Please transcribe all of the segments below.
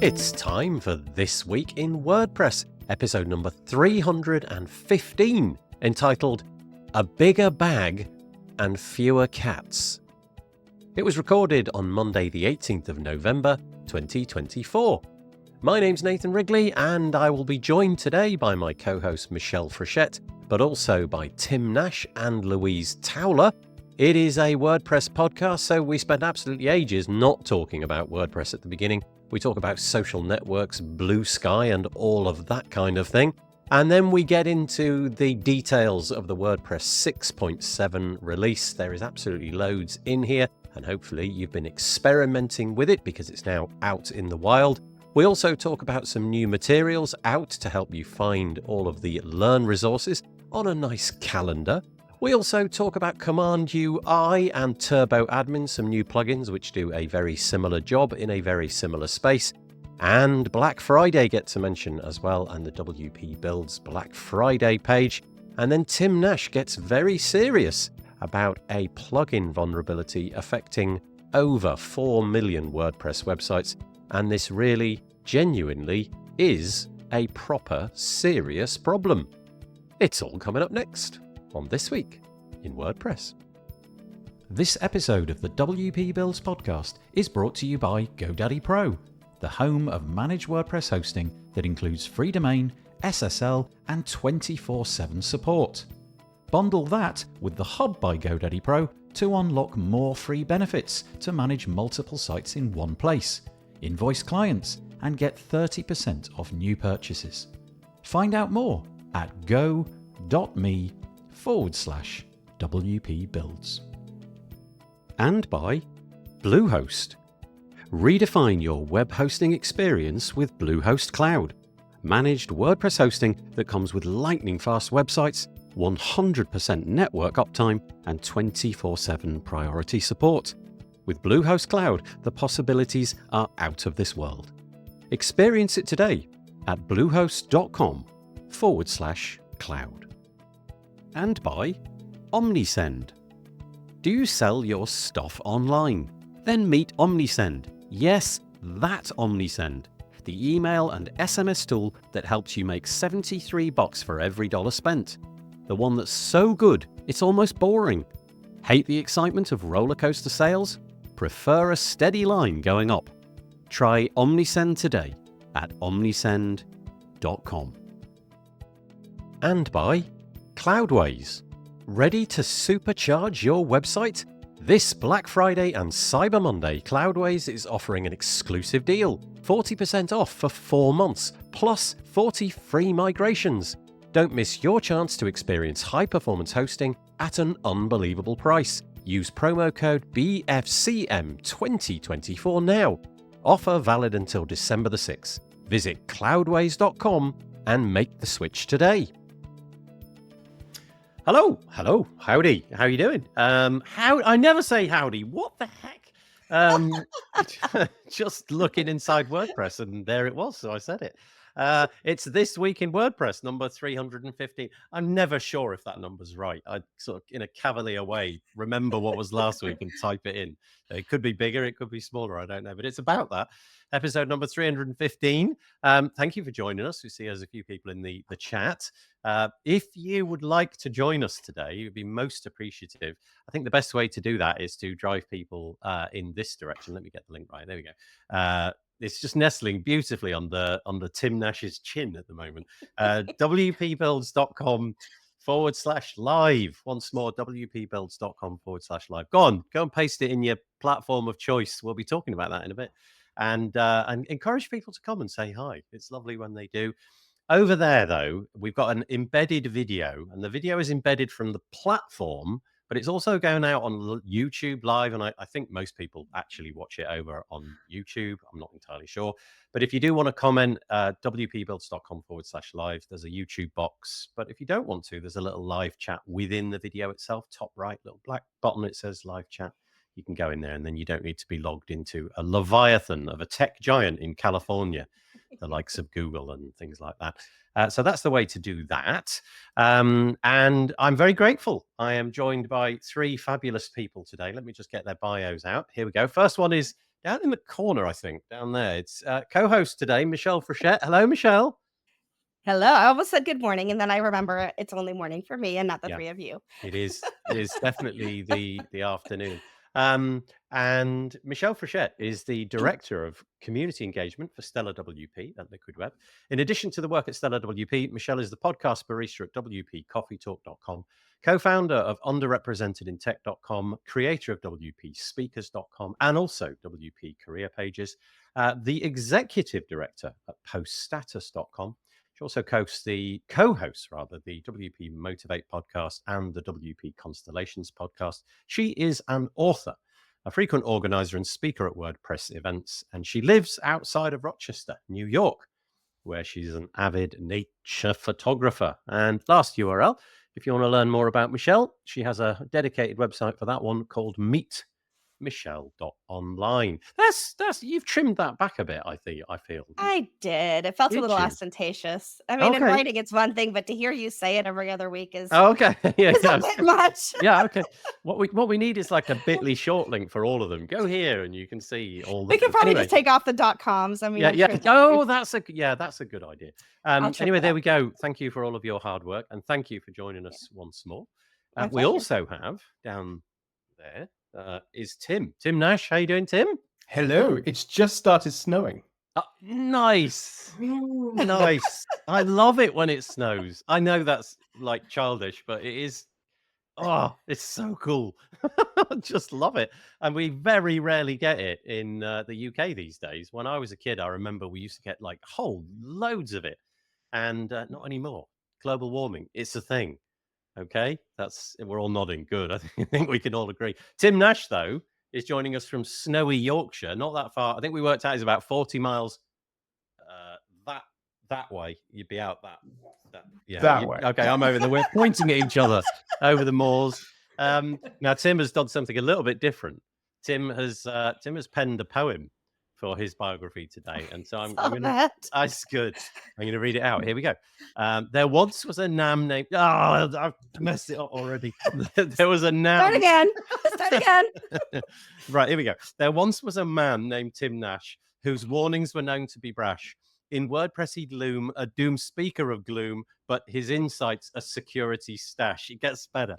It's time for This Week in WordPress, episode number 315, entitled A Bigger Bag and Fewer Cats. It was recorded on Monday the 18th of November, 2024. My name's Nathan Wrigley, and I will be joined today by my co-host Michelle Frechette, but also by Tim Nash and Louise Towler. It is a WordPress podcast, so we spent absolutely ages not talking about WordPress at the beginning. We talk about social networks, Bluesky, and all of that kind of thing. And then we get into the details of the WordPress 6.7 release. There is absolutely loads in here, and hopefully you've been experimenting with it because it's now out in the wild. We also talk about some new materials out to help you find all of the Learn resources on a nice calendar. We also talk about Command UI and Turbo Admin, some new plugins which do a very similar job in a very similar space. And Black Friday gets a mention as well, and the WP Builds Black Friday page. And then Tim Nash gets very serious about a plugin vulnerability affecting over 4 million WordPress websites. And this really, genuinely is a proper, serious problem. It's all coming up next on This Week in WordPress. This episode of the WP Builds podcast is brought to you by GoDaddy Pro, the home of managed WordPress hosting that includes free domain, SSL, and 24/7 support. Bundle that with the Hub by GoDaddy Pro to unlock more free benefits to manage multiple sites in one place, invoice clients, and get 30% off new purchases. Find out more at go.me/WP Builds. And by Bluehost. Redefine your web hosting experience with Bluehost Cloud. Managed WordPress hosting that comes with lightning-fast websites, 100% network uptime, and 24/7 priority support. With Bluehost Cloud, the possibilities are out of this world. Experience it today at bluehost.com/cloud. And by Omnisend. Do you sell your stuff online? Then meet Omnisend. Yes, that Omnisend. The email and SMS tool that helps you make $73 for every dollar spent. The one that's so good, it's almost boring. Hate the excitement of roller coaster sales? Prefer a steady line going up? Try Omnisend today at omnisend.com. And by Cloudways. Ready to supercharge your website? This Black Friday and Cyber Monday, Cloudways is offering an exclusive deal. 40% off for 4 months, plus 40 free migrations. Don't miss your chance to experience high-performance hosting at an unbelievable price. Use promo code BFCM2024 now. Offer valid until December the 6th. Visit cloudways.com and make the switch today. Hello, howdy. How are you doing? I never say howdy. What the heck? Just looking inside WordPress, and there it was. So I said it. It's This Week in WordPress, number 315. I'm never sure if that number's right. I sort of, in a cavalier way, remember what was last week and type it in. It could be bigger, it could be smaller, I don't know. But it's about that. Episode number 315. Thank you for joining us. We see there's a few people in the chat. If you would like to join us today, you'd be most appreciative. I think the best way to do that is to drive people in this direction. Let me get the link right. There we go. It's just nestling beautifully on the Tim Nash's chin at the moment. wpbuilds.com/live. Once more, wpbuilds.com/live. Go on, go and paste it in your platform of choice. We'll be talking about that in a bit. And encourage people to come and say hi. It's lovely when they do. Over there, though, we've got an embedded video, and the video is embedded from the platform, but it's also going out on YouTube Live, and I think most people actually watch it over on YouTube. I'm not entirely sure. But if you do want to comment, wpbuilds.com/live, there's a YouTube box. But if you don't want to, there's a little live chat within the video itself, top right, little black button, it says live chat. You can go in there, and then you don't need to be logged into a leviathan of a tech giant in California, the likes of Google and things like that. So that's the way to do that. And I'm very grateful. I am joined by 3 fabulous people today. Let me just get their bios out. Here we go. First one is down in the corner, I think, down there. It's co-host today, Michelle Frechette. Hello, Michelle. Hello. I almost said good morning, and then I remember it's only morning for me and not the three of you. It is definitely the afternoon. And Michelle Frechette is the Director of Community Engagement for Stellar WP at Liquid Web. In addition to the work at Stellar WP, Michelle is the podcast barista at WPCoffeeTalk.com, co-founder of underrepresentedintech.com, creator of WPSpeakers.com, and also WP Career Pages, the Executive Director at poststatus.com. She also co-hosts the WP Motivate podcast and the WP Constellations podcast. She is an author, a frequent organizer and speaker at WordPress events, and she lives outside of Rochester, New York, where she's an avid nature photographer. And last URL, if you want to learn more about Michelle, she has a dedicated website for that one called meetmichelle.online. That's you've trimmed that back a bit, I feel. I did. It felt a little ostentatious. I mean, in writing it's one thing, but to hear you say it every other week is a bit much. Yeah, okay. What we need is like a bit.ly short link for all of them. Go here and you can see all the. We could probably just take off the .coms. I mean, Sure that's a good idea. Anyway, there we go. Thank you for all of your hard work, and thank you for joining us once more. We also have down there is Tim Nash. How you doing, Tim? Hello. It's just started snowing. Nice. Nice. I love it when it snows. I know that's like childish, but it is. Oh, it's so cool. Just love it. And we very rarely get it in the UK these days. When I was a kid, I remember we used to get like whole loads of it, and not anymore. Global warming, it's a thing. Okay, we're all nodding. Good. I think we can all agree. Tim Nash, though, is joining us from snowy Yorkshire, not that far. I think we worked out it's about 40 miles that way. You'd be out that way. Okay, I'm over there. We're pointing at each other over the moors. Now Tim has done something a little bit different. Tim has penned a poem for his biography today, and so I'm going to. That's good. I'm going to read it out. Here we go. There once was a nam named. Oh, I've messed it up already. There was a nam. Start again. Right, here we go. There once was a man named Tim Nash whose warnings were known to be brash. In WordPress he'd loom, a doom speaker of gloom, but his insights a security stash. It gets better.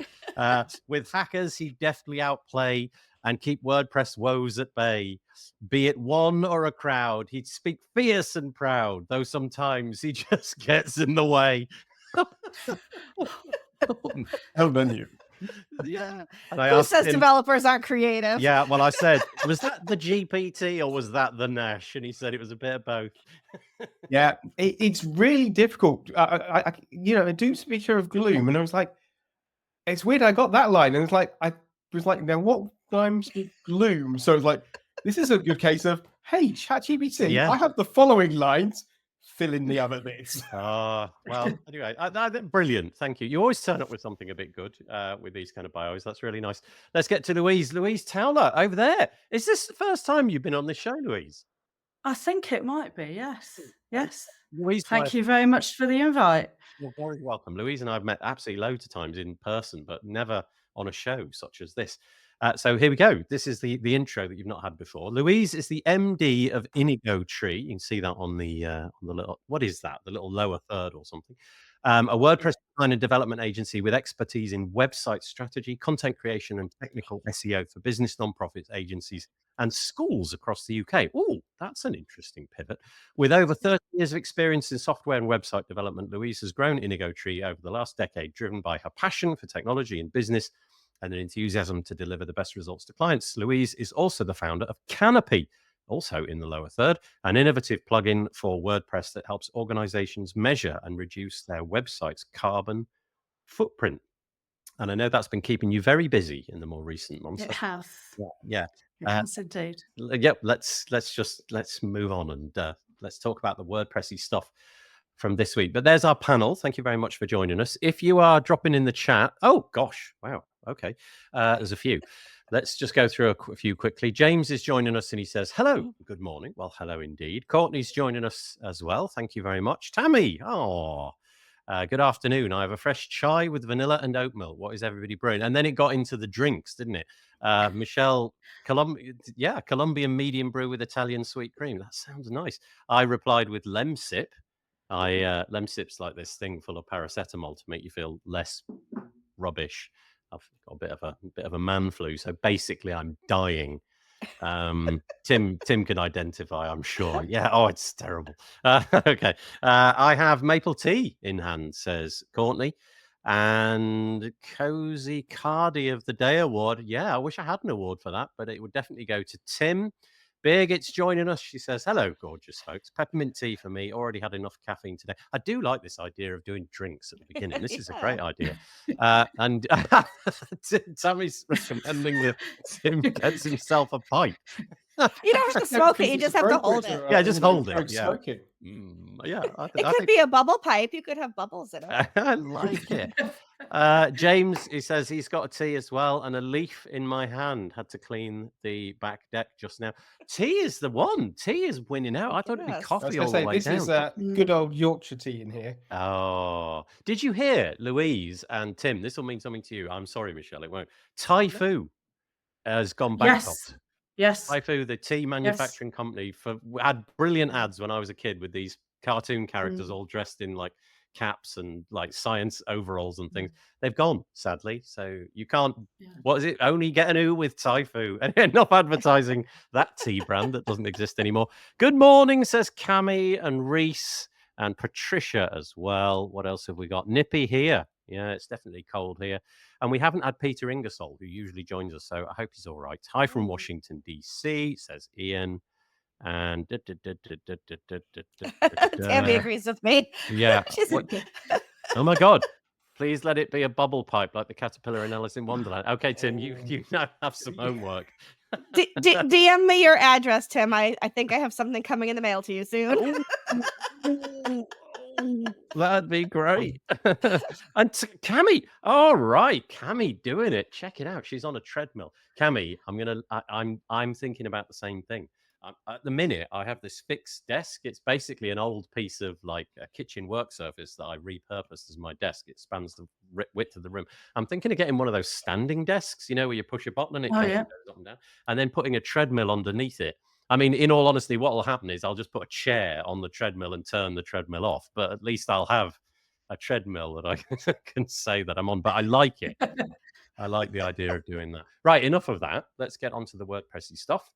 With hackers he'd deftly outplay and keep WordPress woes at bay. Be it one or a crowd, he'd speak fierce and proud, though sometimes he just gets in the way. Well done, you. Yeah. And who says developers aren't creative? Yeah, well, I said, was that the GPT or was that the Nash? And he said it was a bit of both. Yeah, it's really difficult. A doom speaker of gloom, and I was like, it's weird. I got that line, and it's like I was like, now what times gloom? So it's like, this is a good case of, hey, ChatGPT, I have the following lines. Fill in the other bits. Well, anyway, brilliant. Thank you. You always turn up with something a bit good with these kind of bios. That's really nice. Let's get to Louise. Louise Towler over there. Is this the first time you've been on this show, Louise? I think it might be, yes. Louise, thank you very much for the invite. You're very welcome. Louise and I have met absolutely loads of times in person, but never on a show such as this. So here we go. This is the intro that you've not had before. Louise is the MD of Indigo Tree. You can see that on the little, what is that? The little lower third or something. A WordPress design and development agency with expertise in website strategy, content creation, and technical SEO for business, nonprofits, agencies, and schools across the UK. Oh, that's an interesting pivot. With over 30 years of experience in software and website development, Louise has grown Indigo Tree over the last decade, driven by her passion for technology and business and an enthusiasm to deliver the best results to clients. Louise is also the founder of Canopy, also in the lower third, an innovative plugin for WordPress that helps organizations measure and reduce their website's carbon footprint. And I know that's been keeping you very busy in the more recent months. It has. Yeah. It has indeed. Yep. Let's move on and let's talk about the WordPressy stuff from this week. But there's our panel. Thank you very much for joining us. If you are dropping in the chat, oh gosh, wow. Okay. There's a few. Let's just go through a few quickly. James is joining us and he says, hello, good morning. Well, hello indeed. Courtney's joining us as well. Thank you very much. Tammy. Oh, Good afternoon. I have a fresh chai with vanilla and oat milk. What is everybody brewing? And then it got into the drinks, didn't it? Michelle, Colombian medium brew with Italian sweet cream. That sounds nice. I replied with Lemsip. Lemsip's like this thing full of paracetamol to make you feel less rubbish. I've got a bit of a man flu, so basically I'm dying. Tim can identify, I'm sure. Yeah. Oh, it's terrible. Okay. I have maple tea in hand, says Courtney, and Cozy Cardi of the Day award. Yeah, I wish I had an award for that, but it would definitely go to Tim. Birgit's joining us. She says, hello, gorgeous folks. Peppermint tea for me. Already had enough caffeine today. I do like this idea of doing drinks at the beginning. This is a great idea. And Tammy's recommending that Tim gets himself a pipe. You don't have to smoke it. You just have to hold it. Yeah, just hold it. Yeah. Yeah, It could be a bubble pipe. You could have bubbles in it. I like it. James, he says he's got a tea as well and a leaf in my hand. Had to clean the back deck just now. Tea is the one. Tea is winning out. I thought it'd be coffee all the way this down. Is good old Yorkshire tea in here. Oh, did you hear, Louise and Tim? This will mean something to you. I'm sorry, Michelle, it won't. Taifu has gone bankrupt. Yes. Taifu, the tea manufacturing company, had brilliant ads when I was a kid with these cartoon characters all dressed in like caps and like science overalls and things. They've gone, sadly. So you can't, what is it? Only get an oo with Taifu. And enough advertising that tea brand that doesn't exist anymore. Good morning, says Cami and Reese and Patricia as well. What else have we got? Nippy here. Yeah, it's definitely cold here. And we haven't had Peter Ingersoll, who usually joins us, so I hope he's all right. Hi from Washington, D.C., says Ian. And Tammy agrees with me. Yeah. Oh, my God. Please let it be a bubble pipe like the caterpillar in Alice in Wonderland. Okay, Tim, you now have some homework. DM me your address, Tim. I think I have something coming in the mail to you soon. That'd be great. And Cami, all right, Cami doing it. Check it out. She's on a treadmill. Cami, I'm thinking about the same thing. At the minute, I have this fixed desk. It's basically an old piece of like a kitchen work surface that I repurposed as my desk. It spans the width of the room. I'm thinking of getting one of those standing desks, where you push a button and it goes up and down, and then putting a treadmill underneath it. I mean, in all honesty, what will happen is I'll just put a chair on the treadmill and turn the treadmill off. But at least I'll have a treadmill that I can say that I'm on. But I like it. I like the idea of doing that. Right, enough of that. Let's get on to the WordPressy stuff.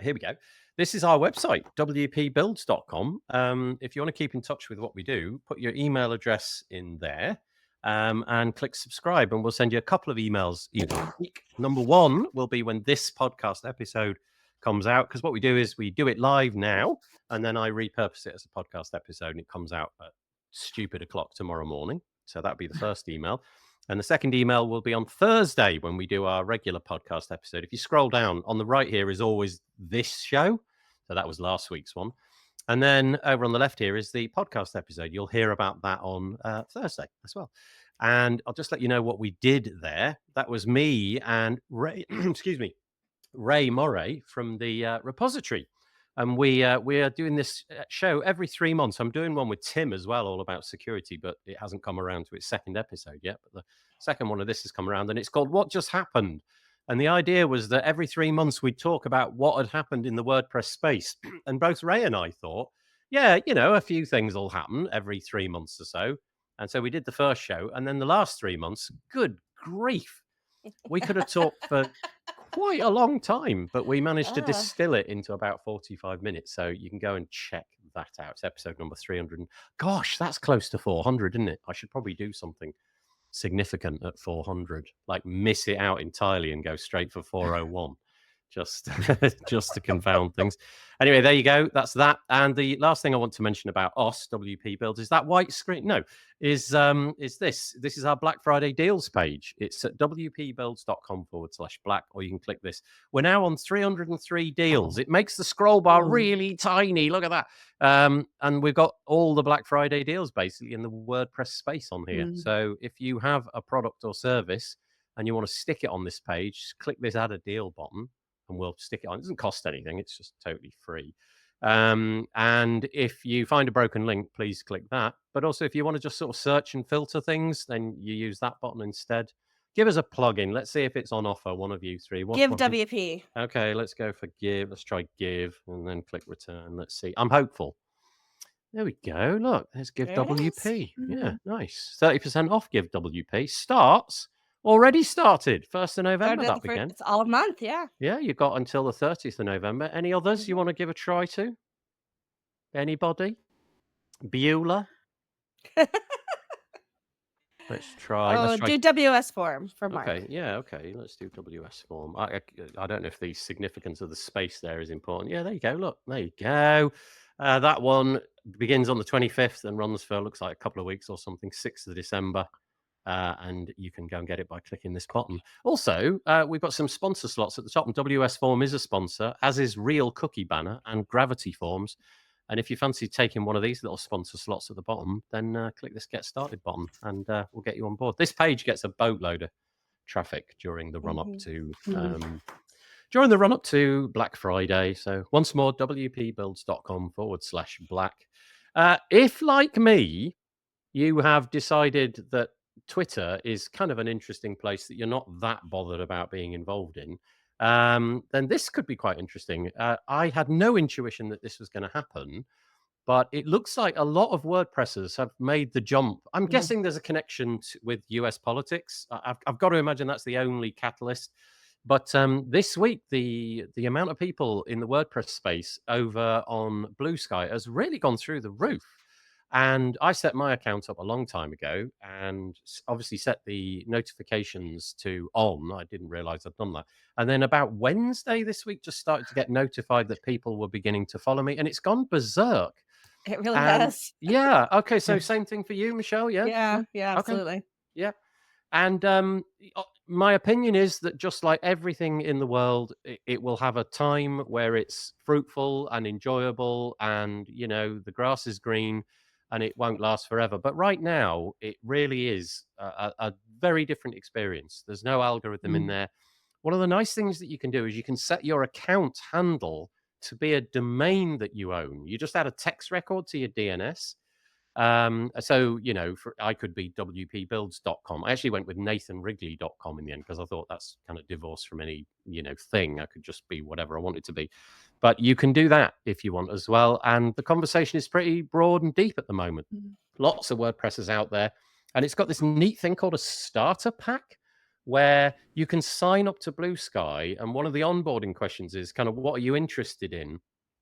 Here we go. This is our website, wpbuilds.com. If you want to keep in touch with what we do, put your email address in there and click subscribe, and we'll send you a couple of emails each week. Number one will be when this podcast episode comes out, because what we do is we do it live now, and then I repurpose it as a podcast episode, and it comes out at stupid o'clock tomorrow morning. So that'll be the first email. And the second email will be on Thursday when we do our regular podcast episode. If you scroll down, on the right here is always this show. So that was last week's one. And then over on the left here is the podcast episode. You'll hear about that on Thursday as well. And I'll just let you know what we did there. That was me and Ray, Ray Moray from the repository. And we are doing this show every 3 months. I'm doing one with Tim as well, all about security, but it hasn't come around to its second episode yet. But the second one of this has come around, and it's called What Just Happened. And the idea was that every 3 months we'd talk about what had happened in the WordPress space. And both Ray and I thought, yeah, a few things will happen every 3 months or so. And so we did the first show. And then the last 3 months, good grief, we could have talked for quite a long time, but we managed to distill it into about 45 minutes. So you can go and check that out. It's episode number 300. Gosh, that's close to 400, isn't it? I should probably do something significant at 400, like miss it out entirely and go straight for 401. Just to confound things. Anyway, there you go. That's that. And the last thing I want to mention about us, WP Builds, is that white screen. No, is this. This is our Black Friday deals page. It's at wpbuilds.com/black, or you can click this. We're now on 303 deals. It makes the scroll bar really tiny. Look at that. And we've got all the Black Friday deals basically in the WordPress space on here. So if you have a product or service and you want to stick it on this page, click this add a deal button, and we'll stick it on. It doesn't cost anything. It's just totally free. And if you find a broken link, please click that. But also, if you want to just sort of search and filter things, then you use that button instead. Give us a plugin. Let's see if it's on offer. One of you three. Give WP. Okay, let's go for give. Let's try give and then click return. Let's see. I'm hopeful. There we go. Look, there's Give There it WP. is. Yeah, nice. 30% off Give WP. Already started. 1st of November, that began. It's all a month, yeah. Yeah, you've got until the 30th of November. Any others you want to give a try to? Anybody? Beulah? Let's try. Do WS form for Mark. Okay, yeah, okay. Let's do WS form. I don't know if the significance of the space there is important. Yeah, there you go. Look, there you go. That one begins on the 25th and runs for, looks like a couple of weeks or something, 6th of December. And you can go and get it by clicking this button. Also, we've got some sponsor slots at the top, and WS Form is a sponsor, as is Real Cookie Banner and Gravity Forms. And if you fancy taking one of these little sponsor slots at the bottom, then click this Get Started button, and we'll get you on board. This page gets a boatload of traffic during the run-up to Black Friday. So once more, wpbuilds.com/black. If, like me, you have decided that Twitter is kind of an interesting place that you're not that bothered about being involved in, then this could be quite interesting. I had no intuition that this was going to happen, but it looks like a lot of WordPressers have made the jump. I'm guessing there's a connection with US politics. I've got to imagine that's the only catalyst. But this week, the amount of people in the WordPress space over on Bluesky has really gone through the roof. And I set my account up a long time ago and obviously set the notifications to on. I didn't realize I'd done that. And then about Wednesday this week, just started to get notified that people were beginning to follow me. And it's gone berserk. It really has. Yeah. Okay. So same thing for you, Michelle. Yeah. Yeah, absolutely. Okay. Yeah. And my opinion is that just like everything in the world, it will have a time where it's fruitful and enjoyable and, the grass is green and it won't last forever. But right now, it really is a very different experience. There's no algorithm in there. One of the nice things that you can do is you can set your account handle to be a domain that you own. You just add a text record to your DNS. So, I could be wpbuilds.com. I actually went with nathanwrigley.com in the end because I thought that's kind of divorced from any, thing. I could just be whatever I want it to be. But you can do that if you want as well. And the conversation is pretty broad and deep at the moment. Lots of WordPressers out there. And it's got this neat thing called a starter pack where you can sign up to Bluesky. And one of the onboarding questions is kind of, what are you interested in?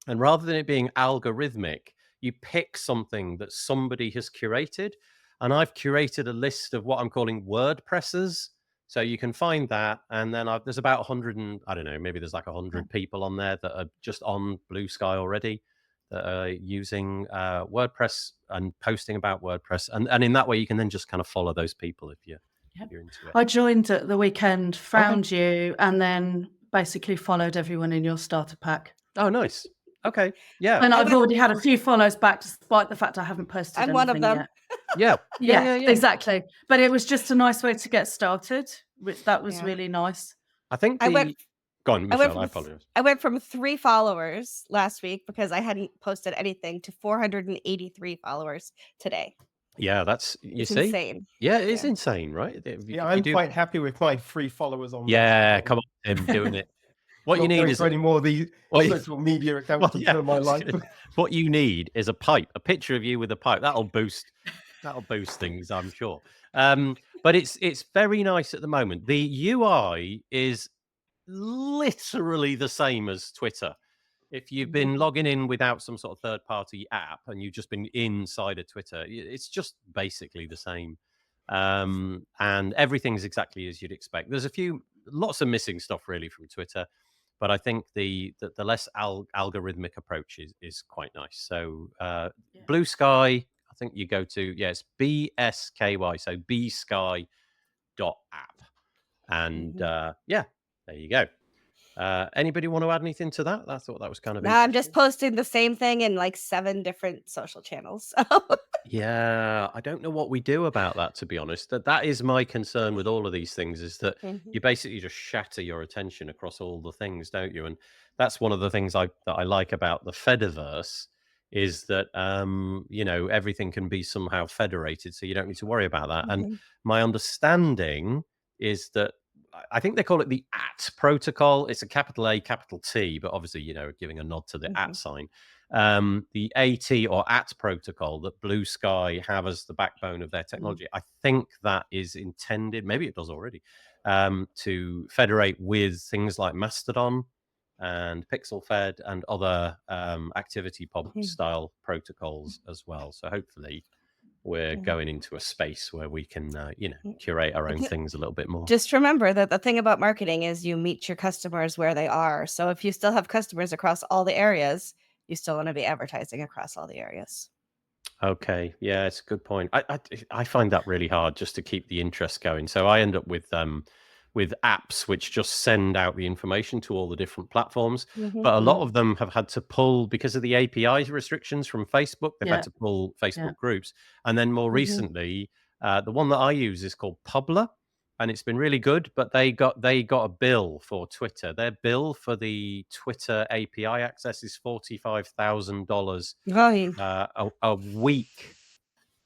And rather than it being algorithmic, you pick something that somebody has curated. And I've curated a list of what I'm calling WordPressers. So you can find that. And then there's about 100 and I don't know, maybe there's like 100 people on there that are just on Bluesky already that are using WordPress and posting about WordPress. And in that way, you can then just kind of follow those people if you're into it. I joined at the weekend, found you, and then basically followed everyone in your starter pack. Oh, nice. Okay. Yeah. And I've already had a few follows back, despite the fact I haven't posted anything one of them. yet. Yeah, exactly. But it was just a nice way to get started. That was really nice. I think Go on, Michelle, I apologize. I went from 3 followers last week because I hadn't posted anything to 483 followers today. Yeah, it's insane. Yeah, it is insane, right? I'm quite happy with my 3 followers on. Yeah, come on, Tim, doing it. What you need is any more of these social media accounts in my life. What you need is a picture of you with a pipe. That'll boost things, I'm sure. But it's very nice at the moment. The UI is literally the same as Twitter. If you've been logging in without some sort of third-party app and you've just been inside of Twitter, it's just basically the same. And everything's exactly as you'd expect. There's lots of missing stuff really from Twitter. But I think the less algorithmic approach is quite nice. So Bluesky, I think you go to, it's BSKY, so bsky.app. And there you go. Anybody want to add anything to that? I thought that was kind of I'm just posting the same thing in like 7 different social channels. Yeah, I don't know what we do about that, to be honest. That is my concern with all of these things, is that Mhm. you basically just shatter your attention across all the things, don't you? And that's one of the things that I like about the FediVerse, is that everything can be somehow federated, so you don't need to worry about that. And Mhm. my understanding is that I think they call it the at protocol. It's a capital A, capital T, but obviously, giving a nod to the at Mhm. sign. The AT or AT protocol that Bluesky have as the backbone of their technology, I think that is intended, maybe it does already, to federate with things like Mastodon and PixelFed and other ActivityPub Mhm. style protocols as well. So hopefully we're Mhm. going into a space where we can, Mm. curate our But own ju- things a little bit more. Just remember that the thing about marketing is you meet your customers where they are. So if you still have customers across all the areas, you still want to be advertising across all the areas. Okay, yeah, it's a good point. I find that really hard just to keep the interest going. So I end up with apps which just send out the information to all the different platforms. Mhm. But a lot of them have had to pull, because of the API restrictions from Facebook, they've had Yeah. to pull Yeah. Facebook groups. And then more Mhm. recently, the one that I use is called Publer, and it's been really good. But they got a bill for Twitter. Their bill for the Twitter API access is $45,000 Right. a week.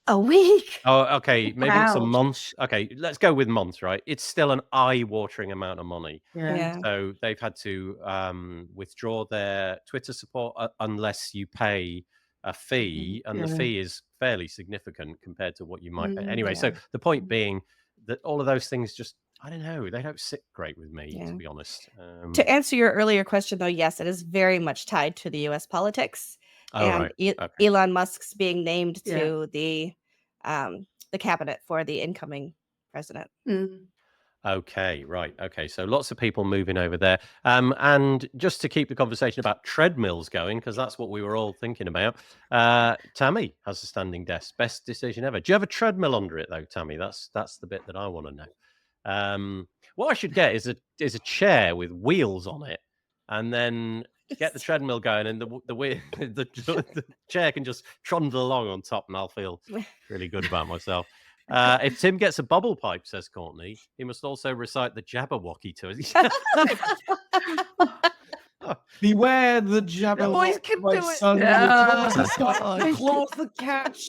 A week. Oh, okay, maybe it's a Ouch. month. Okay, let's go with months, right? It's still an eye-watering amount of money. Yeah. Yeah. So they've had to withdraw their Twitter support unless you pay a fee, and the Yeah. fee is fairly significant compared to what you might pay. Anyway, Yeah. so the point being that all of those things just, I don't know, they don't sit great with me, Yeah. to be honest. To answer your earlier question, though, yes, it is very much tied to the U.S. politics and Right. Okay. Elon Musk's being named Yeah. to the cabinet for the incoming president. Mm. Okay, right. Okay, so lots of people moving over there. And just to keep the conversation about treadmills going, because that's what we were all thinking about, Tammy has a standing desk. Best decision ever. Do you have a treadmill under it, though, Tammy? That's the bit that I want to know. What I should get is a chair with wheels on it, and then get the treadmill going, and the chair can just trundle along on top, and I'll feel really good about myself. If Tim gets a bubble pipe, says Courtney, he must also recite the Jabberwocky to us. Beware the Jabberwocky, can my do it. son. Yeah. Claws the catch.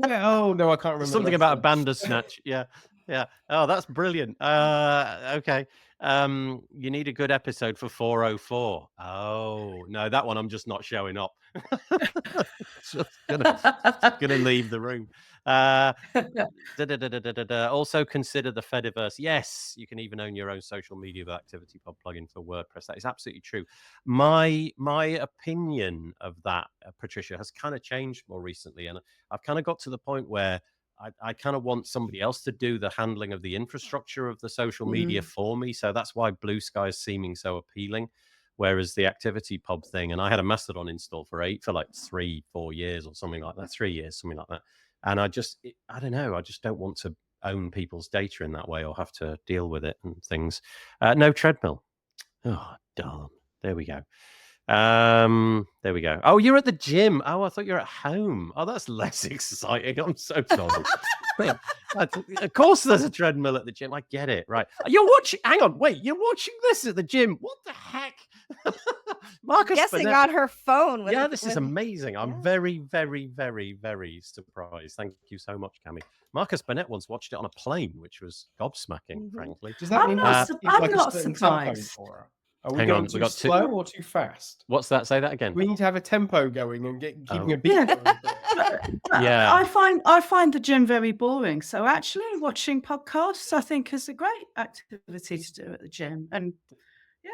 Oh no, I can't remember. Something the about a rest bandersnatch. Yeah, yeah. Oh, that's brilliant. Okay. You need a good episode for 404. Oh no, that one I'm just not showing up. Just gonna leave the room. Also consider the FediVerse. Yes, you can even own your own social media with ActivityPub plugin for WordPress. That is absolutely true. My opinion of that, Patricia, has kind of changed more recently, and I've kind of got to the point where I kind of want somebody else to do the handling of the infrastructure of the social media for me. So that's why Bluesky is seeming so appealing. Whereas the ActivityPub thing, and I had a Mastodon install for like 3-4 years or something like that, 3 years, something like that. And I don't know, I just don't want to own people's data in that way or have to deal with it and things. No treadmill. Oh, darn. There we go. There we go. Oh, you're at the gym. Oh, I thought you were at home. Oh, that's less exciting. I'm so sorry. Of course there's a treadmill at the gym. I get it. Right. You're watching. Hang on. Wait, you're watching this at the gym. What the heck? Marcus Guessing Burnett. on her phone. Yeah, this is amazing. I'm yeah. very, very, very, very surprised. Thank you so much, Cami. Marcus Burnett once watched it on a plane, which was gobsmacking, frankly. Does that I'm mean not, there's I'm like a not certain tempo surprised. for her? Are we Hang going on, we too got two- slow or too fast? What's that? Say that again. We need to have a tempo going and keeping a beat. Yeah. going. Yeah. I find the gym very boring. So actually, watching podcasts, I think, is a great activity to do at the gym. And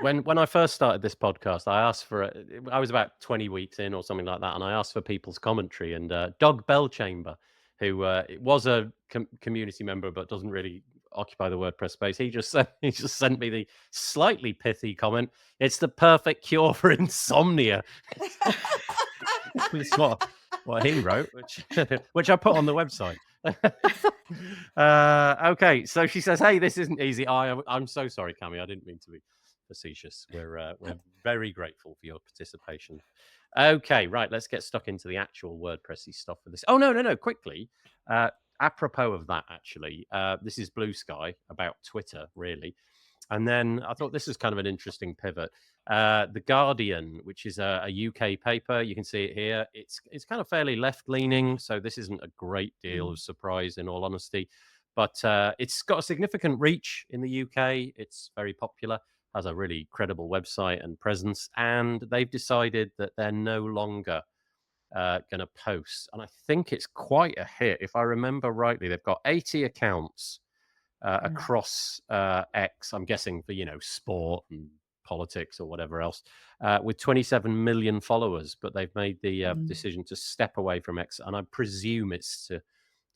When I first started this podcast, I asked for I was about 20 weeks in or something like that, and I asked for people's commentary. And Doug Bellchamber, who was a community member but doesn't really occupy the WordPress space, he just sent me the slightly pithy comment: "It's the perfect cure for insomnia." It's what he wrote, which I put on the website. Okay, so she says, "Hey, this isn't easy." I'm so sorry, Cami. I didn't mean to be facetious. We're very grateful for your participation. Okay, right. Let's get stuck into the actual WordPressy stuff for this. Oh no! Quickly, apropos of that, actually, this is Bluesky about Twitter, really. And then I thought this is kind of an interesting pivot. The Guardian, which is a UK paper, you can see it here. It's kind of fairly left-leaning, so this isn't a great deal of surprise, in all honesty. But it's got a significant reach in the UK. It's very popular, has a really credible website and presence, and they've decided that they're no longer going to post. And I think it's quite a hit. If I remember rightly, they've got 80 accounts across X, I'm guessing for, sport and politics or whatever else, with 27 million followers. But they've made the decision to step away from X, and I presume it's to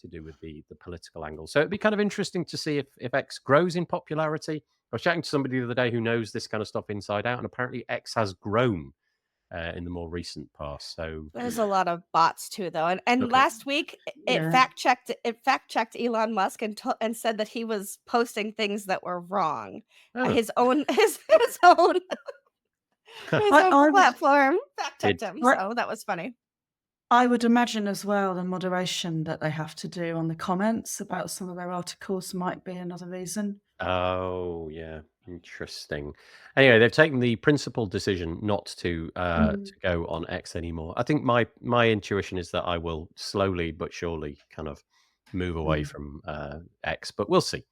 do with the political angle. So it'd be kind of interesting to see if X grows in popularity. I was chatting to somebody the other day who knows this kind of stuff inside out, and apparently X has grown in the more recent past. So there's a lot of bots too, though. And Okay. last week it fact checked Elon Musk and said that he was posting things that were wrong. Oh. His own platform fact checked him. So that was funny. I would imagine as well the moderation that they have to do on the comments about some of their articles might be another reason. Oh, yeah. Interesting. Anyway, they've taken the principled decision not to go on X anymore. I think my intuition is that I will slowly but surely kind of move away from X, but we'll see.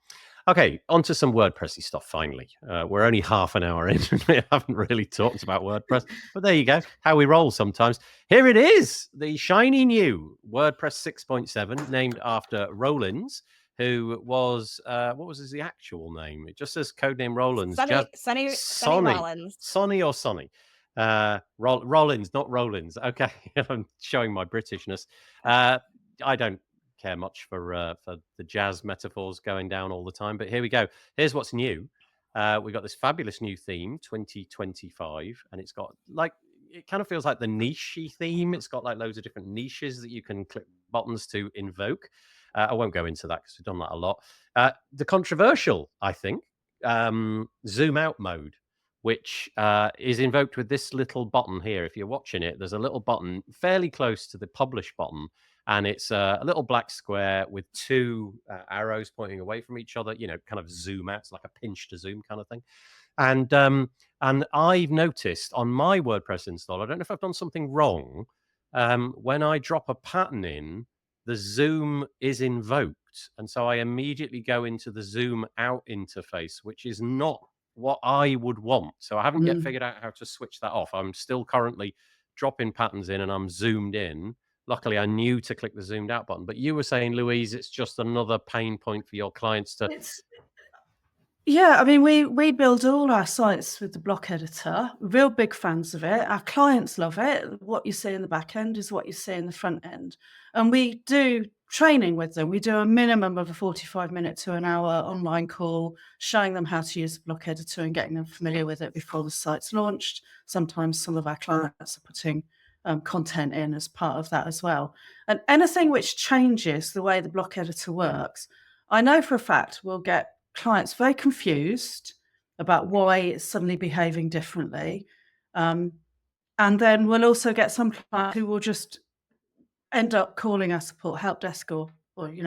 Okay, on to some WordPressy stuff finally. We're only half an hour in and we haven't really talked about WordPress, but there you go, how we roll sometimes. Here it is, the shiny new WordPress 6.7, named after Rollins, who was, what was his actual name? It just says codename Rollins. Sonny Rollins. Sonny or Sonny? Rollins, not Rollins. Okay, I'm showing my Britishness. I don't care much for the jazz metaphors going down all the time, but here we go. Here's what's new. We got this fabulous new theme, 2025, and it's got it kind of feels like the niche-y theme. It's got like loads of different niches that you can click buttons to invoke. I won't go into that because we've done that a lot. The controversial, I think, zoom out mode, which is invoked with this little button here. If you're watching it, there's a little button fairly close to the publish button, and it's a little black square with two arrows pointing away from each other, kind of zoom out. It's like a pinch to zoom kind of thing. And I've noticed on my WordPress install, I don't know if I've done something wrong. When I drop a pattern in, the zoom is invoked. And so I immediately go into the zoom out interface, which is not what I would want. So I haven't yet figured out how to switch that off. I'm still currently dropping patterns in and I'm zoomed in. Luckily, I knew to click the zoomed out button. But you were saying, Louise, it's just another pain point for your clients to... Yeah, I mean, we build all our sites with the block editor. Real big fans of it. Our clients love it. What you see in the back end is what you see in the front end. And we do training with them. We do a minimum of a 45-minute to an hour online call, showing them how to use the block editor and getting them familiar with it before the site's launched. Sometimes some of our clients are putting content in as part of that as well. And anything which changes the way the block editor works, I know for a fact we'll get clients very confused about why it's suddenly behaving differently. And then we'll also get some clients who will just end up calling our support help desk or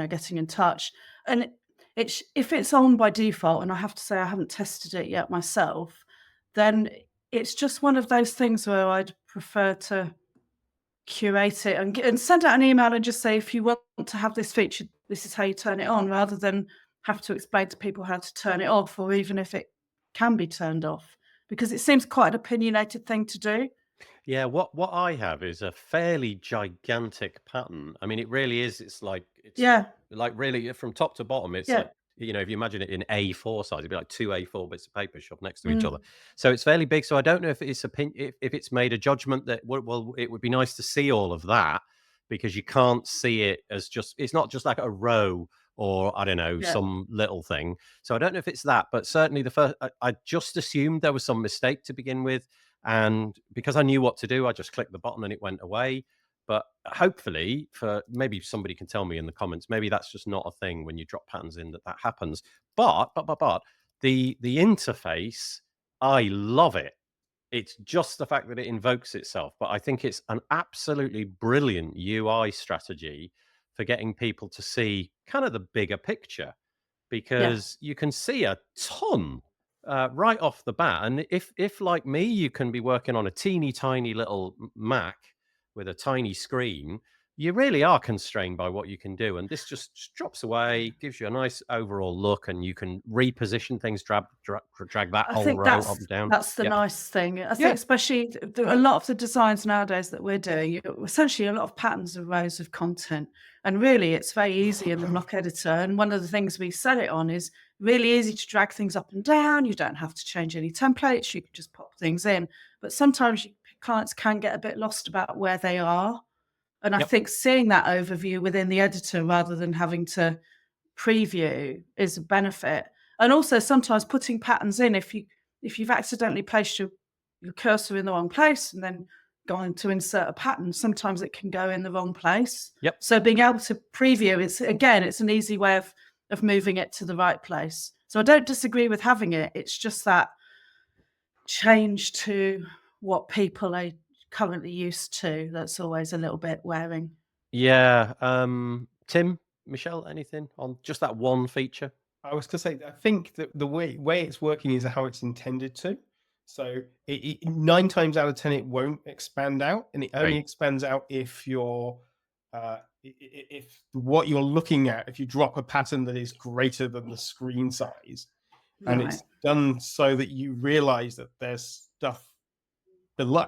getting in touch. And if it's on by default, and I have to say I haven't tested it yet myself, then it's just one of those things where I'd prefer to curate it and send out an email and just say, if you want to have this feature, this is how you turn it on, rather than have to explain to people how to turn it off, or even if it can be turned off, because it seems quite an opinionated thing to do. Yeah, what I have is a fairly gigantic pattern. I mean, it really is. It's like really from top to bottom. It's like, if you imagine it in A4 size, it'd be like two A4 bits of paper shoved next to each other. So it's fairly big. So I don't know if it's made a judgment that it would be nice to see all of that, because you can't see it as it's not just like a row or I don't know, some little thing. So I don't know if it's that, but certainly I just assumed there was some mistake to begin with. And because I knew what to do, I just clicked the button and it went away. But hopefully, maybe somebody can tell me in the comments, maybe that's just not a thing when you drop patterns in that happens. But the interface I love it. It's just the fact that it invokes itself, but I think it's an absolutely brilliant UI strategy for getting people to see kind of the bigger picture, because you can see a ton right off the bat. And if like me, you can be working on a teeny tiny little Mac with a tiny screen, you really are constrained by what you can do. And this just drops away, gives you a nice overall look, and you can reposition things, drag that I whole think row up and down. that's the Yep. nice thing. I Yeah. think especially a lot of the designs nowadays that we're doing, essentially a lot of patterns and rows of content. And really, it's very easy in the block editor. And one of the things we set it on is really easy to drag things up and down. You don't have to change any templates. You can just pop things in. But sometimes clients can get a bit lost about where they are. And I Yep. think seeing that overview within the editor rather than having to preview is a benefit. And also sometimes putting patterns in, if you've accidentally placed your cursor in the wrong place and then going to insert a pattern, sometimes it can go in the wrong place. Yep. So being able to preview, it's an easy way of moving it to the right place. So I don't disagree with having it. It's just that change to what people are currently used to that's always a little bit wearing. Yeah. Tim, Michelle, anything on just that one feature? I was going to say, I think that the way it's working is how it's intended to. So 9 times out of 10, it won't expand out, and it only Right. expands out if you're if what you're looking at, if you drop a pattern that is greater than the screen size, and it's done so that you realize that there's stuff below,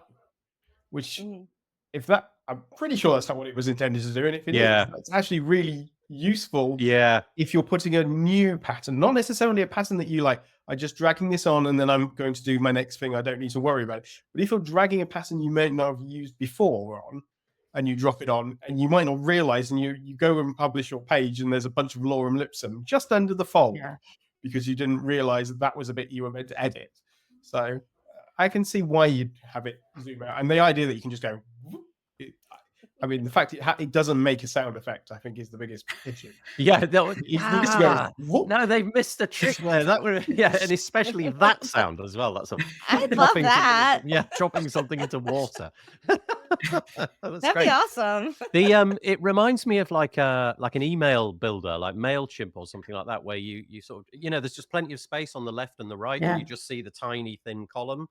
which if that, I'm pretty sure that's not what it was intended to do. And if it is, it's actually really useful. Yeah. If you're putting a new pattern, not necessarily a pattern that you like, I'm just dragging this on and then I'm going to do my next thing. I don't need to worry about it. But if you're dragging a pattern you may not have used before on, and you drop it on, and you might not realize, and you go and publish your page and there's a bunch of lorem ipsum just under the fold because you didn't realize that was a bit you were meant to edit. So I can see why you'd have it zoom out. And the idea that you can just go, I mean, the fact it doesn't make a sound effect, I think, is the biggest issue. Yeah, No, they've missed a trick there. That would, and especially that sound as well. That's I'd love that. Dropping something into water. That'd be awesome. It reminds me of like an email builder, like MailChimp or something like that, where you sort of, there's just plenty of space on the left and the right, and you just see the tiny thin column.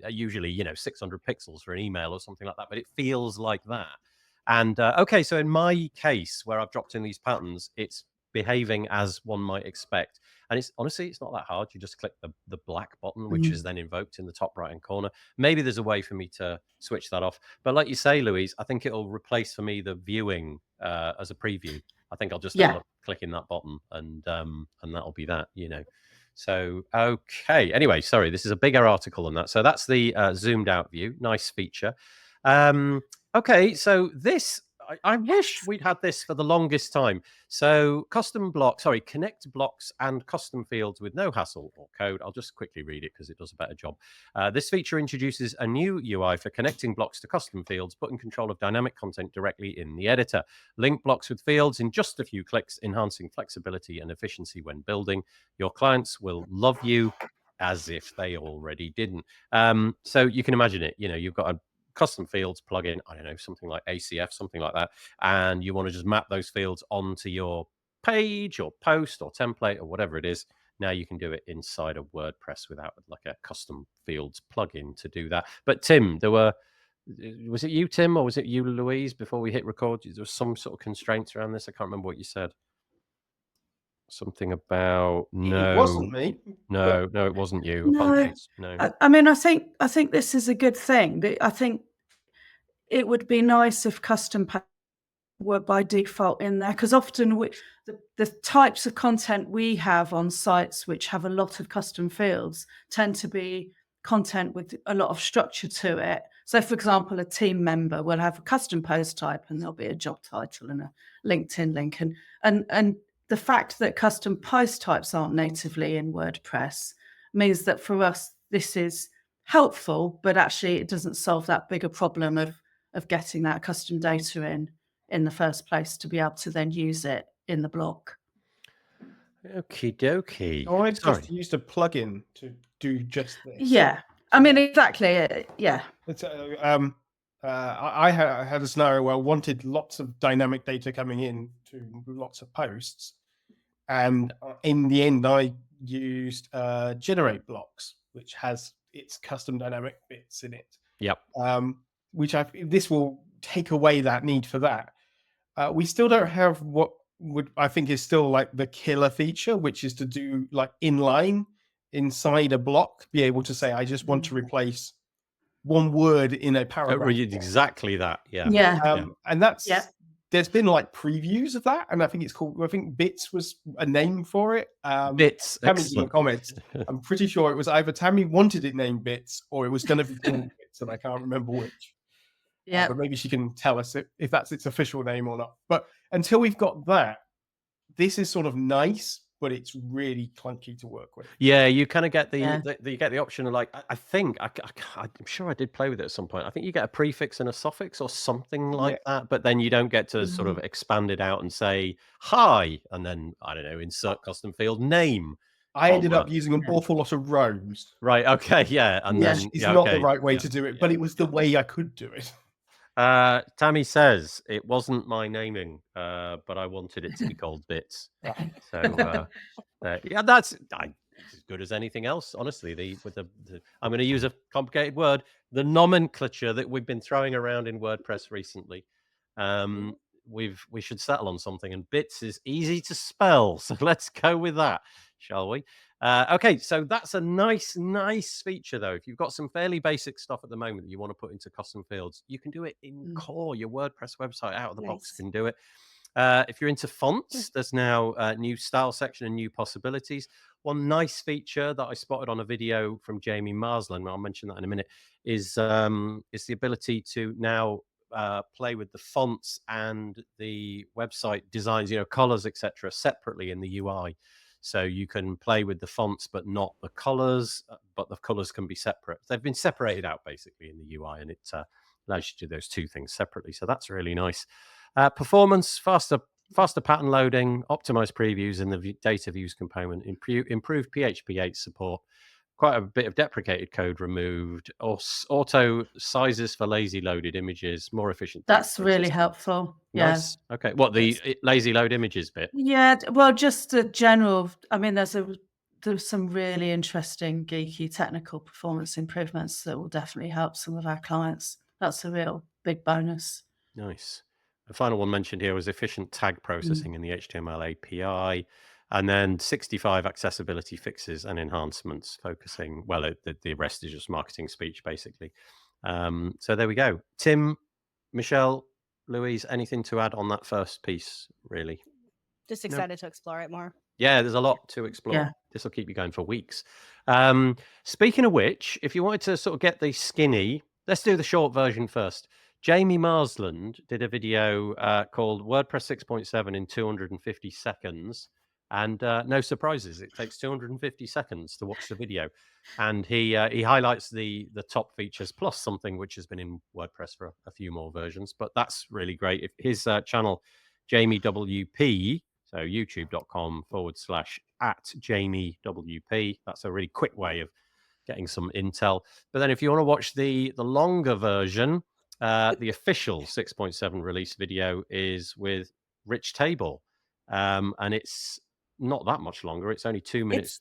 Usually, 600 pixels for an email or something like that, but it feels like that. And okay, so in my case, where I've dropped in these patterns, it's behaving as one might expect. And it's honestly, it's not that hard. You just click the black button, which is then invoked in the top right-hand corner. Maybe there's a way for me to switch that off. But like you say, Louise, I think it'll replace for me the viewing as a preview. I think I'll just end up clicking that button, and that'll be that, So, okay. Anyway, sorry, this is a bigger article than that. So that's the zoomed out view. Nice feature. Okay, so this, I wish we'd had this for the longest time. So connect blocks and custom fields with no hassle or code. I'll just quickly read it because it does a better job. This feature introduces a new UI for connecting blocks to custom fields, putting control of dynamic content directly in the editor. Link blocks with fields in just a few clicks, enhancing flexibility and efficiency when building. Your clients will love you as if they already didn't. So you can imagine it. You've got a custom fields plugin, I don't know, something like ACF, something like that, and you want to just map those fields onto your page or post or template or whatever it is. Now you can do it inside of WordPress without like a custom fields plugin to do that. But Tim, was it you, Tim, or was it you, Louise, before we hit record? There was some sort of constraints around this. I can't remember what you said. Something about no. It wasn't me. No, it wasn't you. No. I mean, I think this is a good thing. I think it would be nice if custom were by default in there, because often the types of content we have on sites which have a lot of custom fields tend to be content with a lot of structure to it. So, for example, a team member will have a custom post type, and there'll be a job title and a LinkedIn link, and the fact that custom post types aren't natively in WordPress means that for us, this is helpful, but actually it doesn't solve that bigger problem of getting that custom data in the first place to be able to then use it in the block. Okie dokie. Or I Sorry. just used a plugin to do just this. Yeah. I mean, exactly. Yeah. It's, I had a scenario where I wanted lots of dynamic data coming in to lots of posts. And in the end, I used generate blocks, which has its custom dynamic bits in it. Yep. Which this will take away that need for that. We still don't have what I think is still like the killer feature, which is to do like inline inside a block, be able to say, I just want to replace one word in a paragraph. Exactly that. Yeah. Yeah. And that's, there's been like previews of that. And I think it's called, I think Bits was a name for it. Bits. Tammy's in the comments. I'm pretty sure it was either Tammy wanted it named Bits or it was going to be called Bits, and I can't remember which. Yeah. But maybe she can tell us if that's its official name or not. But until we've got that, this is sort of nice, but it's really clunky to work with. Yeah, you kind of get you get the option of like, I think I'm sure I did play with it at some point. I think you get a prefix and a suffix or something like that, but then you don't get to sort of expand it out and say hi, and then I don't know, insert custom field name. I ended up using an awful lot of rows. Right. Okay. Yeah. And then it's not the right way to do it, but it was the way I could do it. Tammy says it wasn't my naming, but I wanted it to be called Bits. So yeah, that's as good as anything else. Honestly, I'm going to use a complicated word, the nomenclature that we've been throwing around in WordPress recently. We should settle on something, and Bits is easy to spell, so let's go with that, shall we? Okay, so that's a nice feature, though. If you've got some fairly basic stuff at the moment that you want to put into custom fields, you can do it in core. Your WordPress website out of the box can do it. If you're into fonts, there's now a new style section and new possibilities. One nice feature that I spotted on a video from Jamie Marsland, I'll mention that in a minute, is the ability to now play with the fonts and the website designs, colors, etc., separately in the UI. So you can play with the fonts, but not the colors, but the colors can be separate. They've been separated out basically in the UI, and it allows you to do those two things separately. So that's really nice. Performance, faster pattern loading, optimized previews in the data views component, improved PHP 8 support, quite a bit of deprecated code removed, auto sizes for lazy loaded images, more efficient. That's really helpful. Nice. Yeah. Okay. What, the lazy load images bit? Yeah. Well, just the general. I mean, there's some really interesting geeky technical performance improvements that will definitely help some of our clients. That's a real big bonus. Nice. The final one mentioned here was efficient tag processing in the HTML API. And then 65 accessibility fixes and enhancements focusing, well, the rest is just marketing speech, basically. So there we go. Tim, Michelle, Louise, anything to add on that first piece, really? Just excited to explore it more. Yeah, there's a lot to explore. Yeah. This will keep you going for weeks. Speaking of which, if you wanted to sort of get the skinny, let's do the short version first. Jamie Marsland did a video called WordPress 6.7 in 250 seconds. And no surprises, it takes 250 seconds to watch the video. And he highlights the top features plus something which has been in WordPress for a few more versions. But that's really great. If his channel, Jamie WP, so youtube.com/@JamieWP. That's a really quick way of getting some intel. But then if you want to watch the longer version, the official 6.7 release video is with Rich Table. And it's not that much longer. It's only 2 minutes.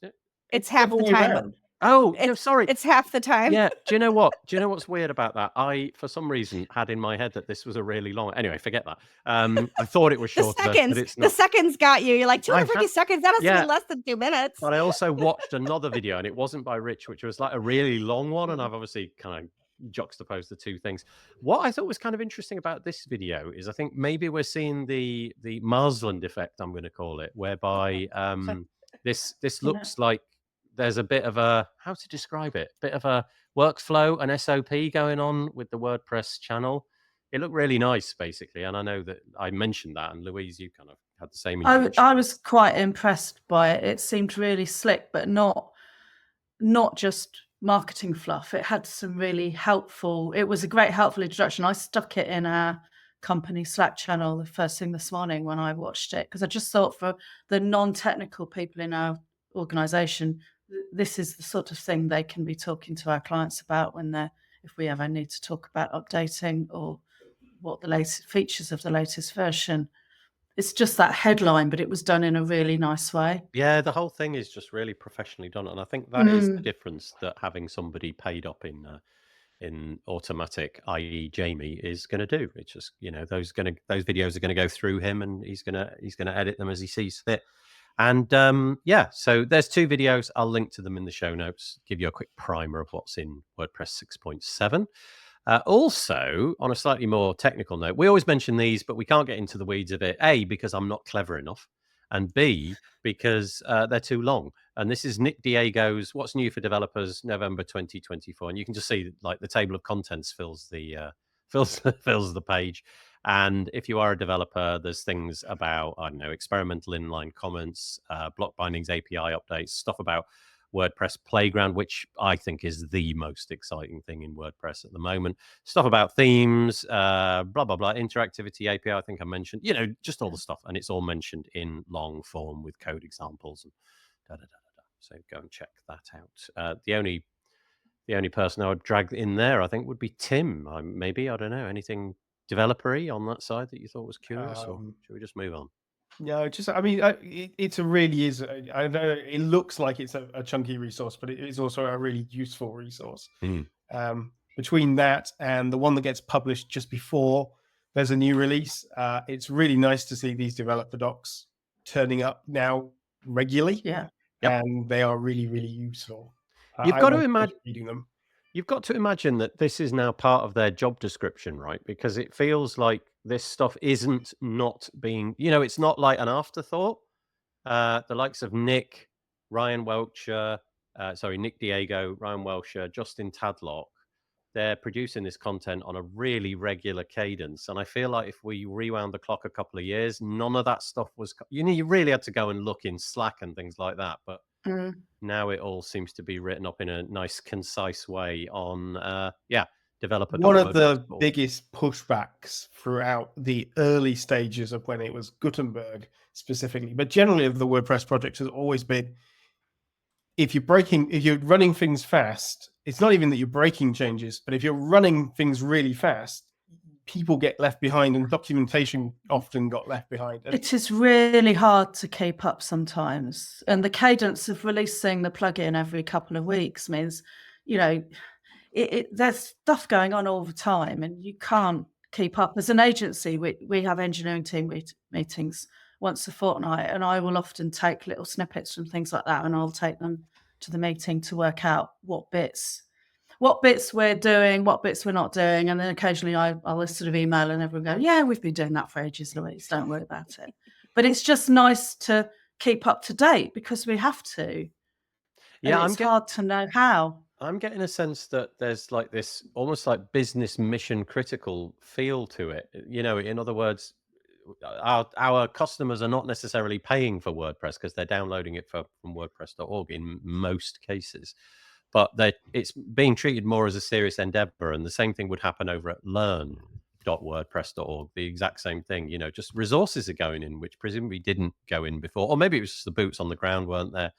It's half the time. Oh, no, sorry. It's half the time. Yeah. Do you know what? Do you know what's weird about that? I, for some reason, had in my head that this was a really long. Anyway, forget that. I thought it was shorter, but it's not. The seconds got you. You're like 250 seconds. That has to be less than 2 minutes. But I also watched another video, and it wasn't by Rich, which was like a really long one, and I've obviously kind of juxtaposed the two things. What I thought was kind of interesting about this video is I think maybe we're seeing the Marsland effect, I'm going to call it, whereby this looks like there's a bit of a, how to describe it, bit of a workflow, an SOP going on with the WordPress channel. It looked really nice, basically, and I know that I mentioned that, and Louise, you kind of had the same impression. I was quite impressed by it. It seemed really slick, but not just marketing fluff. It had some really helpful, it was a great helpful introduction. I stuck it in our company Slack channel the first thing this morning when I watched it, because I just thought for the non-technical people in our organization, this is the sort of thing they can be talking to our clients about if we ever need to talk about updating or what the latest features of the latest version. It's just that headline, but it was done in a really nice way. Yeah, the whole thing is just really professionally done, and I think that is the difference that having somebody paid up in automatic, i.e. Jamie, is going to do. It's just, those videos are going to go through him, and he's going to edit them as he sees fit. And so there's 2 videos. I'll link to them in the show notes, give you a quick primer of what's in WordPress 6.7. Also, on a slightly more technical note, we always mention these, but we can't get into the weeds of it. A, because I'm not clever enough, and B, because they're too long. And this is Nick Diego's "What's New for Developers" November 2024, and you can just see like the table of contents fills the fills the page. And if you are a developer, there's things about, I don't know, experimental inline comments, block bindings, API updates, stuff about WordPress Playground, which I think is the most exciting thing in WordPress at the moment. Stuff about themes, blah, blah, blah, interactivity API, I think I mentioned, just all the stuff. And it's all mentioned in long form with code examples and So go and check that out. The only person I would drag in there, I think, would be Tim. Maybe, I don't know, anything developer-y on that side that you thought was curious, or should we just move on? No, it really is. I know it looks like it's a chunky resource, but it is also a really useful resource. Between that and the one that gets published just before there's a new release, it's really nice to see these developer docs turning up now regularly. Yeah. Yep. And they are really, really useful. You've got to imagine reading them. You've got to imagine that this is now part of their job description, right? Because it feels like this stuff isn't not being, it's not like an afterthought. The likes of Nick, Ryan Welcher, Nick Diego, Ryan Welcher, Justin Tadlock, they're producing this content on a really regular cadence. And I feel like if we rewound the clock a couple of years, none of that stuff was, you really had to go and look in Slack and things like that. But now it all seems to be written up in a nice, concise way on, developer. One of the biggest pushbacks throughout the early stages of when it was Gutenberg specifically, but generally of the WordPress project, has always been, if you're running things fast, it's not even that you're breaking changes, but if you're running things really fast, people get left behind, and documentation often got left behind. It is really hard to keep up sometimes. And the cadence of releasing the plugin every couple of weeks means, there's stuff going on all the time, and you can't keep up. As an agency, we have engineering team meetings once a fortnight, and I will often take little snippets from things like that, and I'll take them to the meeting to work out what bits we're doing, what bits we're not doing. And then occasionally I'll sort of email and everyone go, yeah, we've been doing that for ages, Louise, don't worry about it. But it's just nice to keep up to date because we have to. Yeah, it's hard to know how. I'm getting a sense that there's like this almost like business mission critical feel to it. In other words, our customers are not necessarily paying for WordPress because they're downloading it from WordPress.org in most cases. But it's being treated more as a serious endeavor. And the same thing would happen over at learn.wordpress.org. The exact same thing, just resources are going in, which presumably didn't go in before. Or maybe it was just the boots on the ground weren't there.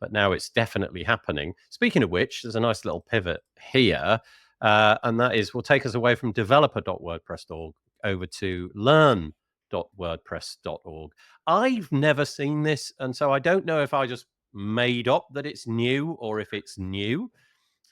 But now it's definitely happening. Speaking of which, there's a nice little pivot here. And that will take us away from developer.wordpress.org over to learn.wordpress.org. I've never seen this. And so I don't know if I just made up that it's new or if it's new,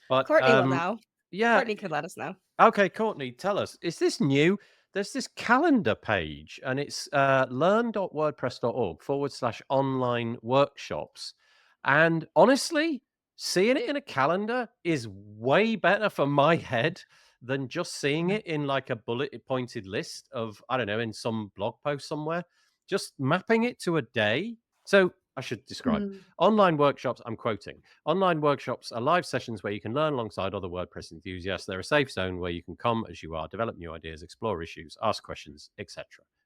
but Courtney will know. Yeah, Courtney could let us know. Okay, Courtney, tell us, is this new? There's this calendar page, and it's learn.wordpress.org/online workshops. And honestly, seeing it in a calendar is way better for my head than just seeing it in like a bullet pointed list of, I don't know, in some blog post somewhere. Just mapping it to a day. So I should describe. Online workshops, I'm quoting. Online workshops are live sessions where you can learn alongside other WordPress enthusiasts. They're a safe zone where you can come as you are, develop new ideas, explore issues, ask questions, etc.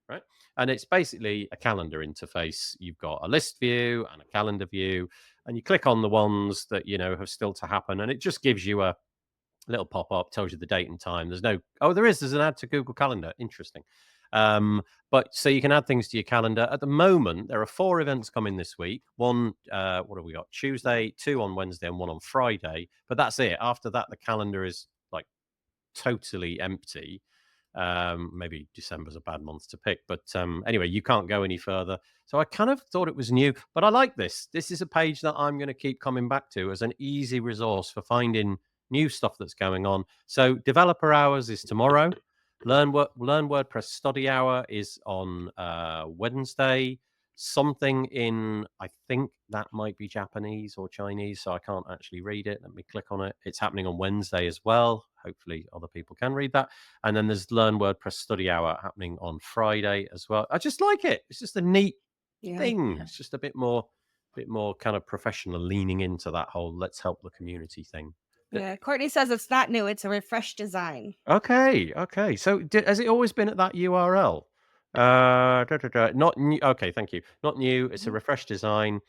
Right? And it's basically a calendar interface. You've got a list view and a calendar view, and you click on the ones that have still to happen, and it just gives you a little pop-up, tells you the date and time. There's no, there's an add to Google Calendar. Interesting. But so you can add things to your calendar. At the moment, there are 4 events coming this week. One, what have we got? Tuesday, 2 on Wednesday, and 1 on Friday. But that's it. After that, the calendar is like totally empty. Maybe December's a bad month to pick, but anyway, you can't go any further. So I kind of thought it was new, but I like this. This is a page that I'm going to keep coming back to as an easy resource for finding new stuff that's going on. So developer hours is tomorrow. Learn WordPress study hour is on Wednesday. Something in, I think that might be Japanese or Chinese, so I can't actually read it. Let me click on it. It's happening on Wednesday as well. Hopefully other people can read that. And then there's Learn WordPress Study Hour happening on Friday as well. I just like it. It's just a neat thing. It's just a bit more kind of professional, leaning into that whole let's help the community thing. Yeah, Courtney says it's not new. It's a refreshed design. Okay. So has it always been at that URL? Not new. Okay, thank you. Not new. It's a refreshed design.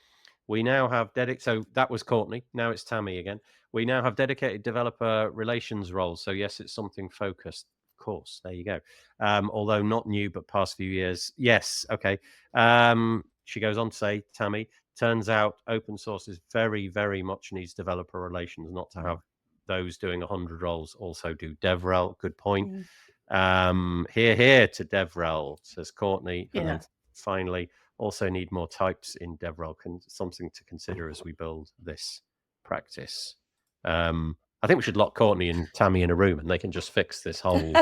We now have so that was Courtney. Now it's Tammy again. We now have dedicated developer relations roles. So yes, it's something focused. Of course, there you go. Although not new, but past few years. Yes. Okay. She goes on to say, Tammy, turns out open source is very, very much needs developer relations, not to have those doing 100 roles also do DevRel. Good point. Here to DevRel, says Courtney. And then finally, also need more types in DevRel. Something to consider as we build this practice. I think we should lock Courtney and Tammy in a room, and they can just fix this whole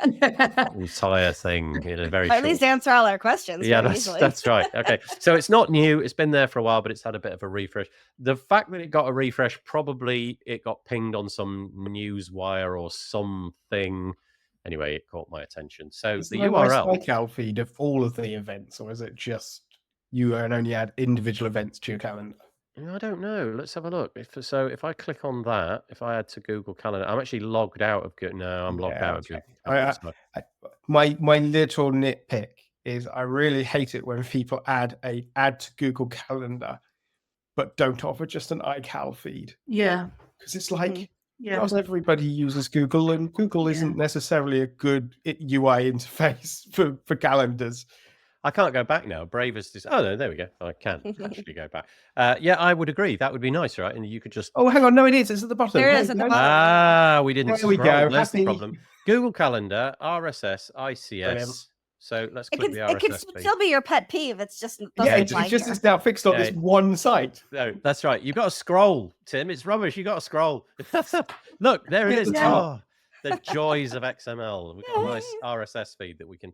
entire thing in a very at least answer all our questions. Yeah, that's right. Okay, so it's not new. It's been there for a while, but it's had a bit of a refresh. The fact that it got a refresh, probably it got pinged on some news wire or something. Anyway, it caught my attention. So is the there URL a cycle feed of all of the events, or is it just you can only add individual events to your calendar? I don't know. Let's have a look. If I click on that, if I add to Google Calendar, I'm actually logged out of Google. No, I'm logged out of Google Calendar. My little nitpick is I really hate it when people add to Google Calendar, but don't offer just an iCal feed. Yeah, because it's like not everybody uses Google, and Google isn't necessarily a good UI interface for calendars. I can't go back now. Brave as this. Oh no, there we go. I can actually go back. Yeah, I would agree. That would be nice, right? And you could just. Oh, hang on. No, it is. It's at the bottom. There it is at the bottom. We didn't. There we go. That's the problem. Google Calendar, RSS, ICS. Brilliant. So let's click the RSS. It can still be your pet peeve. It's just it's now fixed on this one site. No, that's right. You've got to scroll, Tim. It's rubbish. You've got to scroll. Look, there it is. Oh, the joys of XML. We've got a nice RSS feed that we can.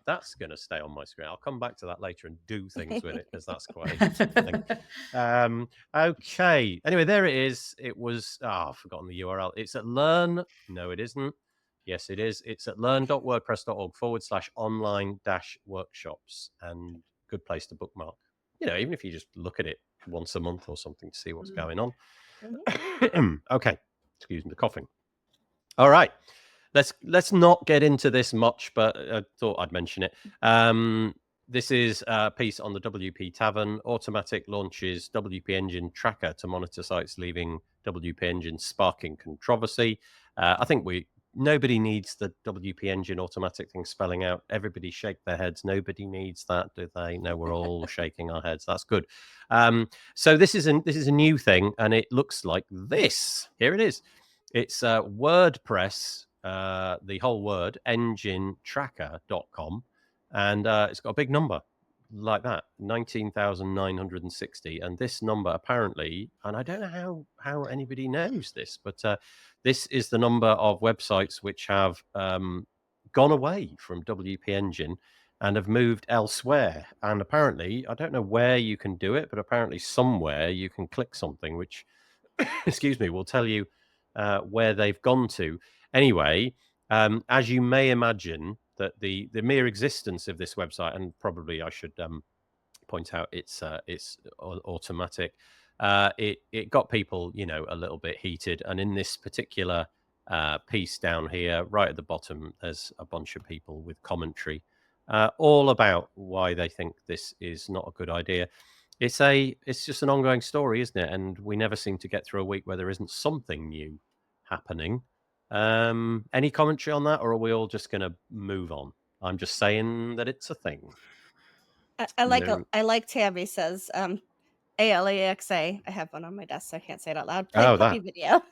That's going to stay on my screen. I'll come back to that later and do things with it because that's quite a interesting thing. Okay. Anyway, there it is. It was. I've forgotten the URL. It's at Learn. No, it isn't. Yes, it is. It's at learn.wordpress.org/online-workshops, and good place to bookmark. Even if you just look at it once a month or something to see what's going on. Okay. Excuse me, the coughing. All right. Let's not get into this much, but I thought I'd mention it. This is a piece on the WP Tavern. Automatic launches WP Engine tracker to monitor sites leaving WP Engine, sparking controversy. I think nobody needs the WP Engine automatic thing spelling out. Everybody shake their heads. Nobody needs that, do they? No, we're all shaking our heads. That's good. So this is a new thing, and it looks like this. Here it is. It's WordPress, the whole word, enginetracker.com. And it's got a big number like that, 19,960. And this number apparently, and I don't know how anybody knows this, but this is the number of websites which have gone away from WP Engine and have moved elsewhere. And apparently, I don't know where you can do it, but apparently somewhere you can click something which, excuse me, will tell you where they've gone to. Anyway, as you may imagine, that the mere existence of this website, and probably I should point out it's automatic, it got people a little bit heated. And in this particular piece down here, right at the bottom, there's a bunch of people with commentary all about why they think this is not a good idea. It's just an ongoing story, isn't it? And we never seem to get through a week where there isn't something new happening. Any commentary on that, or are we all just going to move on? I'm just saying that it's a thing. I like No. I like Tabby says ALEXA. I have one on my desk, so I can't say it out loud. Play Oh, puppy that. video.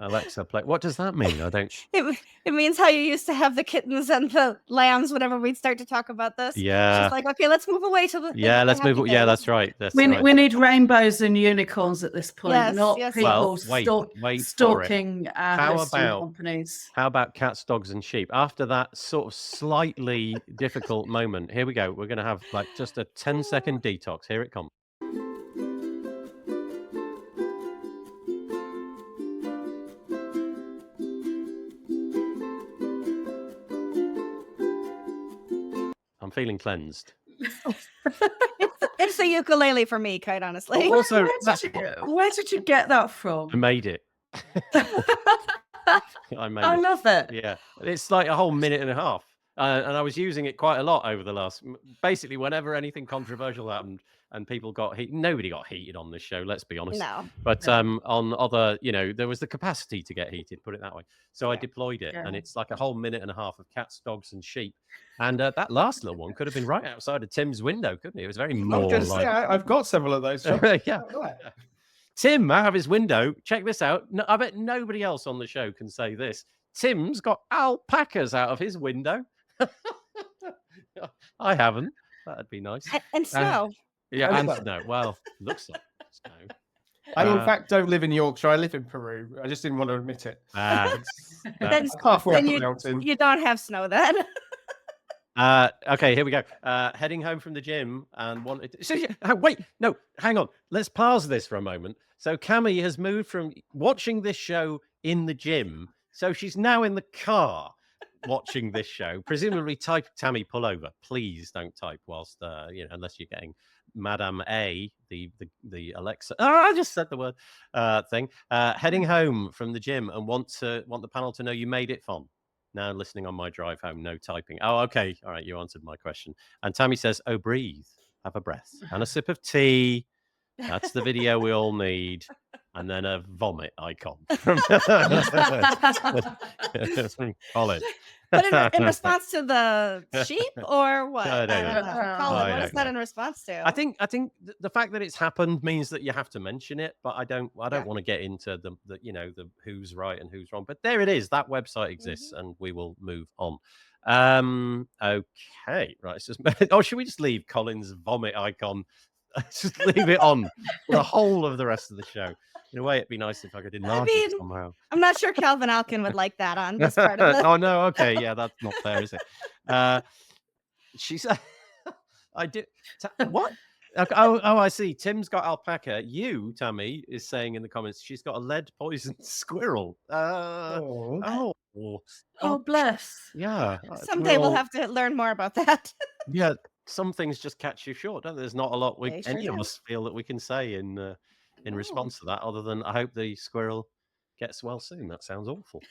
Alexa, play. What does that mean? I don't. It means how you used to have the kittens and the lambs whenever we'd start to talk about this. Yeah. She's like, okay, let's move away to the Yeah, let's move. happy Yeah, days. that's right. That's We right. need rainbows and unicorns at this point, Yes, not yes, people Well, wait for it. stalking How hosting about- companies. How about cats, dogs, and sheep? After that sort of slightly difficult moment, here we go. We're going to have like just a 10-second detox. Here it comes. I'm feeling cleansed. It's a ukulele for me, quite honestly. Also, Where did you get that from? I made it. I made I it. love it. Yeah, it's like a whole minute and a half, and I was using it quite a lot over the last. Basically, whenever anything controversial happened and people got heat, nobody got heated on this show. Let's be honest. No. But on other, there was the capacity to get heated. Put it that way. So I deployed it, and Yeah. it's like a whole minute and a half of cats, dogs, and sheep. And that last little one could have been right outside of Tim's window, couldn't it? It was very I was more going to say, like. I've got several of those. Yeah. Tim, out of his window, check this out. No, I bet nobody else on the show can say this. Tim's got alpacas out of his window. I haven't. That'd be nice. And snow. Yeah, and snow. snow. Well, looks like snow. I, in fact, don't live in Yorkshire. I live in Peru. I just didn't want to admit it. Then- It's halfway up then the mountain. You don't have snow then. Okay, here we go. Heading home from the gym and wanted to... So, wait, no, hang on. Let's pause this for a moment. So Cami has moved from watching this show in the gym. So she's now in the car watching this show. Presumably type Tammy pullover. Please don't type whilst, unless you're getting Madame A, the Alexa. Oh, I just said the word thing. Heading home from the gym and want the panel to know you made it fun. Now listening on my drive home, no typing. Oh, okay. All right, you answered my question. And Tammy says, oh, breathe, have a breath, and a sip of tea. That's the video we all need. And then a vomit icon from Colin. But in response to the sheep or what? I don't know. Colin, I what is don't that know. in response to? I think the fact that it's happened means that you have to mention it, but I don't Yeah. want to get into the who's right and who's wrong. But there it is. That website exists, and we will move on. Okay, right. It's just should we just leave Colin's vomit icon? Just leave it on for the whole of the rest of the show. In a way, it'd be nice if I could enlarge it somehow. I'm not sure Calvin Alkin would like that on this part of it. Oh no, okay, yeah, that's not fair, is it? She said, "I do what? Oh, I see. Tim's got alpaca. You, Tammy, is saying in the comments she's got a lead poisoned squirrel. Oh. Oh, bless. Yeah. Someday we'll have to learn more about that. Yeah, some things just catch you short, don't they? There's not a lot They sure any of do. us feel that we can say in response to that, other than I hope the squirrel gets well soon. That sounds awful.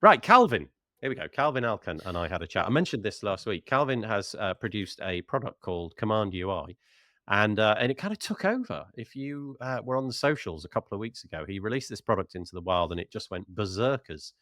Right, Calvin. Here we go. Calvin Alkin and I had a chat. I mentioned this last week. Calvin has produced a product called Command UI, and it kind of took over. If you were on the socials a couple of weeks ago, he released this product into the wild, and it just went berserkers.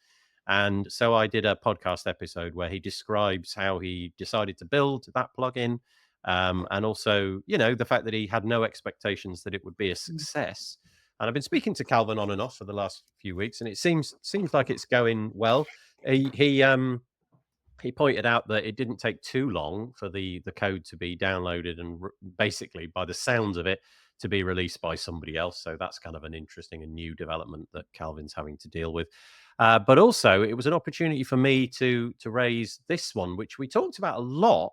And so I did a podcast episode where he describes how he decided to build that plugin, and also, the fact that he had no expectations that it would be a success. And I've been speaking to Calvin on and off for the last few weeks, and it seems like it's going well. He pointed out that it didn't take too long for the code to be downloaded and basically, by the sounds of it, to be released by somebody else. So that's kind of an interesting and new development that Calvin's having to deal with. But also, it was an opportunity for me to raise this one, which we talked about a lot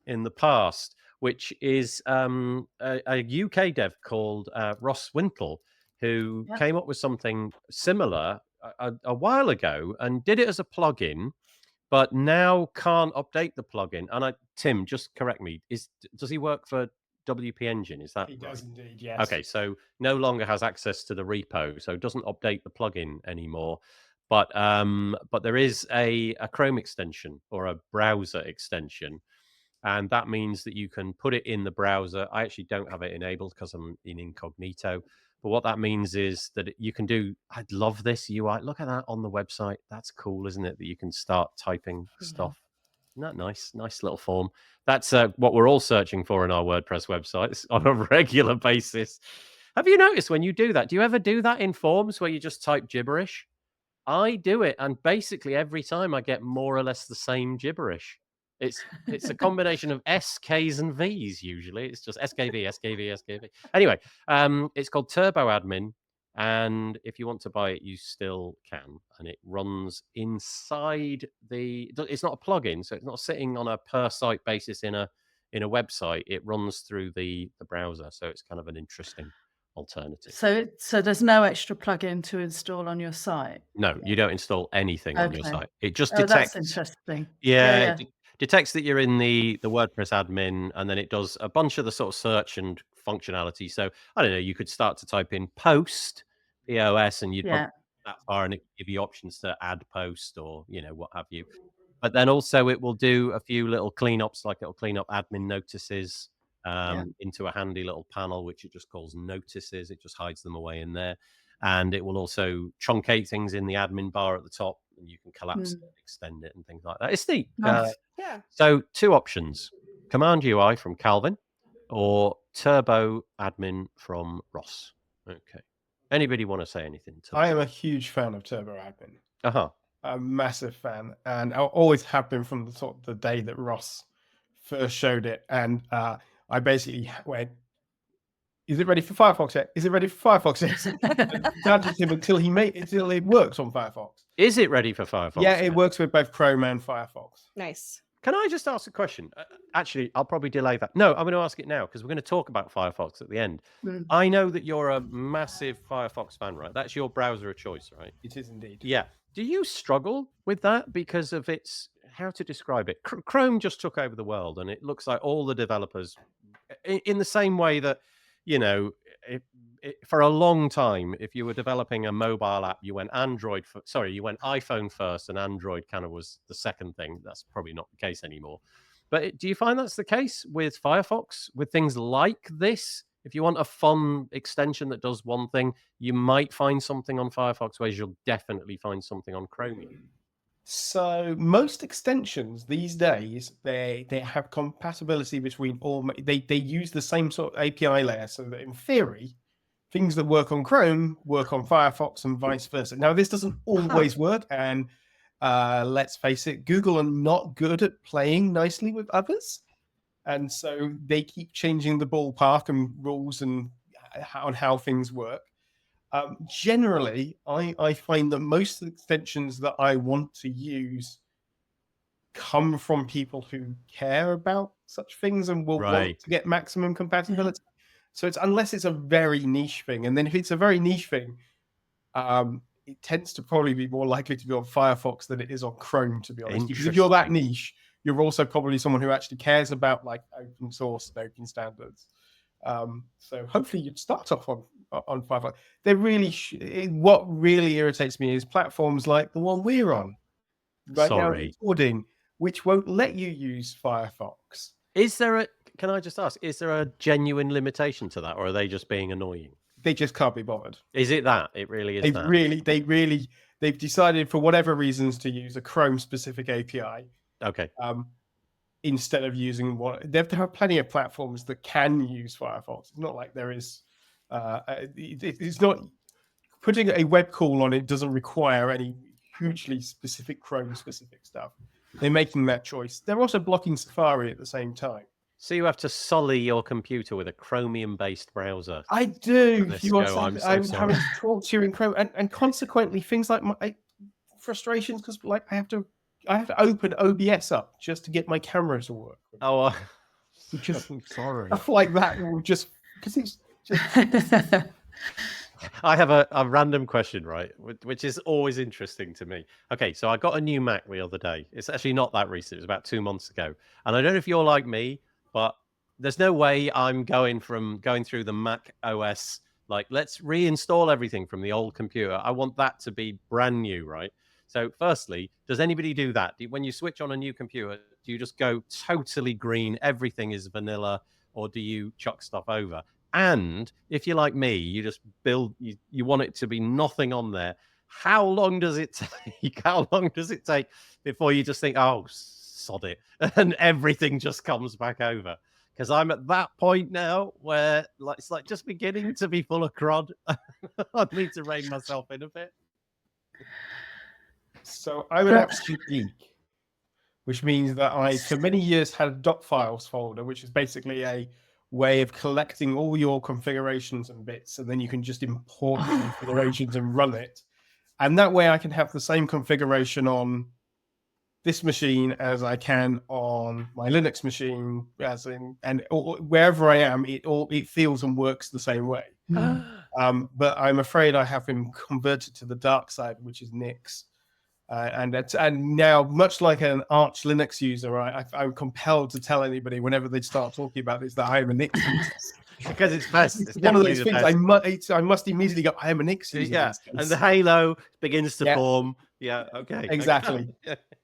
in the past, which is a UK dev called Ross Wintle, who came up with something similar a while ago and did it as a plugin, but now can't update the plugin. And Tim, just correct me, does he work for WP Engine? Is that He right? does indeed, yes. Okay, so no longer has access to the repo, so doesn't update the plugin anymore. But there is a Chrome extension or a browser extension, and that means that you can put it in the browser. I actually don't have it enabled because I'm in incognito, But what that means is that you can do, I love this UI. Look at that on the website. That's cool, isn't it? That you can start typing stuff. Isn't that nice? Nice little form. That's what we're all searching for in our WordPress websites on a regular basis. Have you noticed when you do that? Do you ever do that in forms where you just type gibberish? I do it, and basically every time I get more or less the same gibberish. It's a combination of S, Ks, and Vs usually. It's just SKV, SKV, SKV. Anyway, it's called Turbo Admin, and if you want to buy it, you still can. And it runs inside the. It's not a plugin, so it's not sitting on a per site basis in a website. It runs through the browser, so it's kind of an interesting alternative. So there's no extra plugin to install on your site? No, you don't install anything on your Okay. site. It just Oh, that's detects. interesting. Yeah, it detects that you're in the WordPress admin, and then it does a bunch of the sort of search and functionality. So I don't know, you could start to type in post, POS, and you'd Yeah. that far, and it give you options to add post or what have you. But then also it will do a few little cleanups, like it'll clean up admin notices into a handy little panel, which it just calls notices. It just hides them away in there. And it will also truncate things in the admin bar at the top, and you can collapse it and extend it and things like that. It's neat. Nice. Yeah. So 2 options: Command UI from Calvin or Turbo Admin from Ross. Okay. Anybody want to say anything to I am a huge fan of Turbo Admin. Uh-huh. A massive fan, and I always have been from the day that Ross first showed it. And I basically went, "Is it ready for Firefox yet? Is it ready for Firefox yet?" Nudged him until it works on Firefox. Is it ready for Firefox? Yeah, it works with both Chrome and Firefox. Nice. Can I just ask a question? Actually, I'll probably delay that. No, I'm going to ask it now because we're going to talk about Firefox at the end. I know that you're a massive Firefox fan, right? That's your browser of choice, right? It is indeed. Yeah. Do you struggle with that because of its, how to describe it? Chrome just took over the world, and it looks like all the developers, in the same way that, for a long time, if you were developing a mobile app, you went iPhone first, and Android kind of was the second thing. That's probably not the case anymore. But do you find that's the case with Firefox, with things like this? If you want a fun extension that does one thing, you might find something on Firefox, whereas you'll definitely find something on Chromium. So most extensions these days, they have compatibility between all. They use the same sort of API layer, so that in theory, things that work on Chrome work on Firefox and vice versa. Now, this doesn't always work, and let's face it, Google are not good at playing nicely with others. And so they keep changing the ballpark and rules and on how things work. Generally, I find that most extensions that I want to use come from people who care about such things and will want to get maximum compatibility. So it's unless it's a very niche thing. And then if it's a very niche thing, it tends to probably be more likely to be on Firefox than it is on Chrome, to be honest. Because if you're that niche, you're also probably someone who actually cares about like open source and open standards. So hopefully you'd start off on Firefox. They really, what really irritates me is platforms like the one we're on right now, recording, which won't let you use Firefox. Can I just ask, is there a genuine limitation to that, or are they just being annoying? They just can't be bothered. Is it that? It really is. They've decided for whatever reasons to use a Chrome specific API. Okay. Instead of using there are plenty of platforms that can use Firefox. It's not like there is. It's not putting a web call on it doesn't require any hugely specific Chrome specific stuff. They're making that choice. They're also blocking Safari at the same time. So you have to sully your computer with a Chromium-based browser. I do. If you want something, I'm having to talk to you in Chrome, and consequently, things like my frustrations because like I have to open OBS up just to get my camera to work. Oh, just sorry. Stuff like that will just because it's just. I have a random question, right, which is always interesting to me. Okay, so I got a new Mac the other day. It's actually not that recent. It was about 2 months ago. And I don't know if you're like me, but there's no way I'm going through the Mac OS, like, let's reinstall everything from the old computer. I want that to be brand new, right? So firstly, does anybody do that? When you switch on a new computer, do you just go totally green, everything is vanilla, or do you chuck stuff over? And if you're like me, you just build, you want it to be nothing on there. How long does it take? How long does it take before you just think, oh, sod it, and everything just comes back over? Because I'm at that point now where it's like just beginning to be full of crud. I need to rein myself in a bit. So I'm an absolute geek, which means that I, for many years, had a dot files folder, which is basically a way of collecting all your configurations and bits, and then you can just import the configurations and run it. And that way I can have the same configuration on this machine as I can on my Linux machine, and wherever I am, it feels and works the same way. But I'm afraid I have been converted to the dark side, which is Nix. And now, much like an arch Linux user, I'm compelled to tell anybody whenever they start talking about this that I am a Nix user. Because it's best. It's one of those things I must immediately go, I am a Nix user. Yeah, and the halo begins to form. Yeah, okay. Exactly.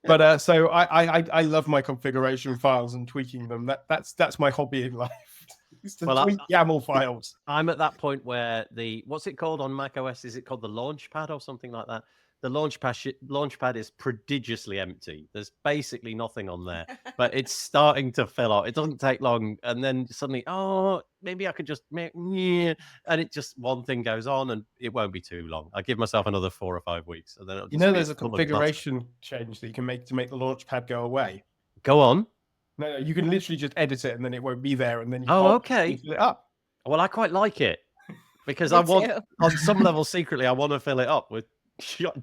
But so I love my configuration files and tweaking them. That's my hobby in life. Tweak YAML files. I'm at that point where what's it called on Mac OS? Is it called the Launchpad or something like that? The Launchpad is prodigiously empty. There's basically nothing on there, but it's starting to fill out. It doesn't take long, and then suddenly, maybe I could just and it just one thing goes on, and it won't be too long. I give myself another 4 or 5 weeks, and then there's a configuration change that you can make to make the Launchpad go away. Go on. No, you can literally just edit it, and then it won't be there, and then you okay, fill it up. Well, I quite like it because I want, on some level, secretly, I want to fill it up with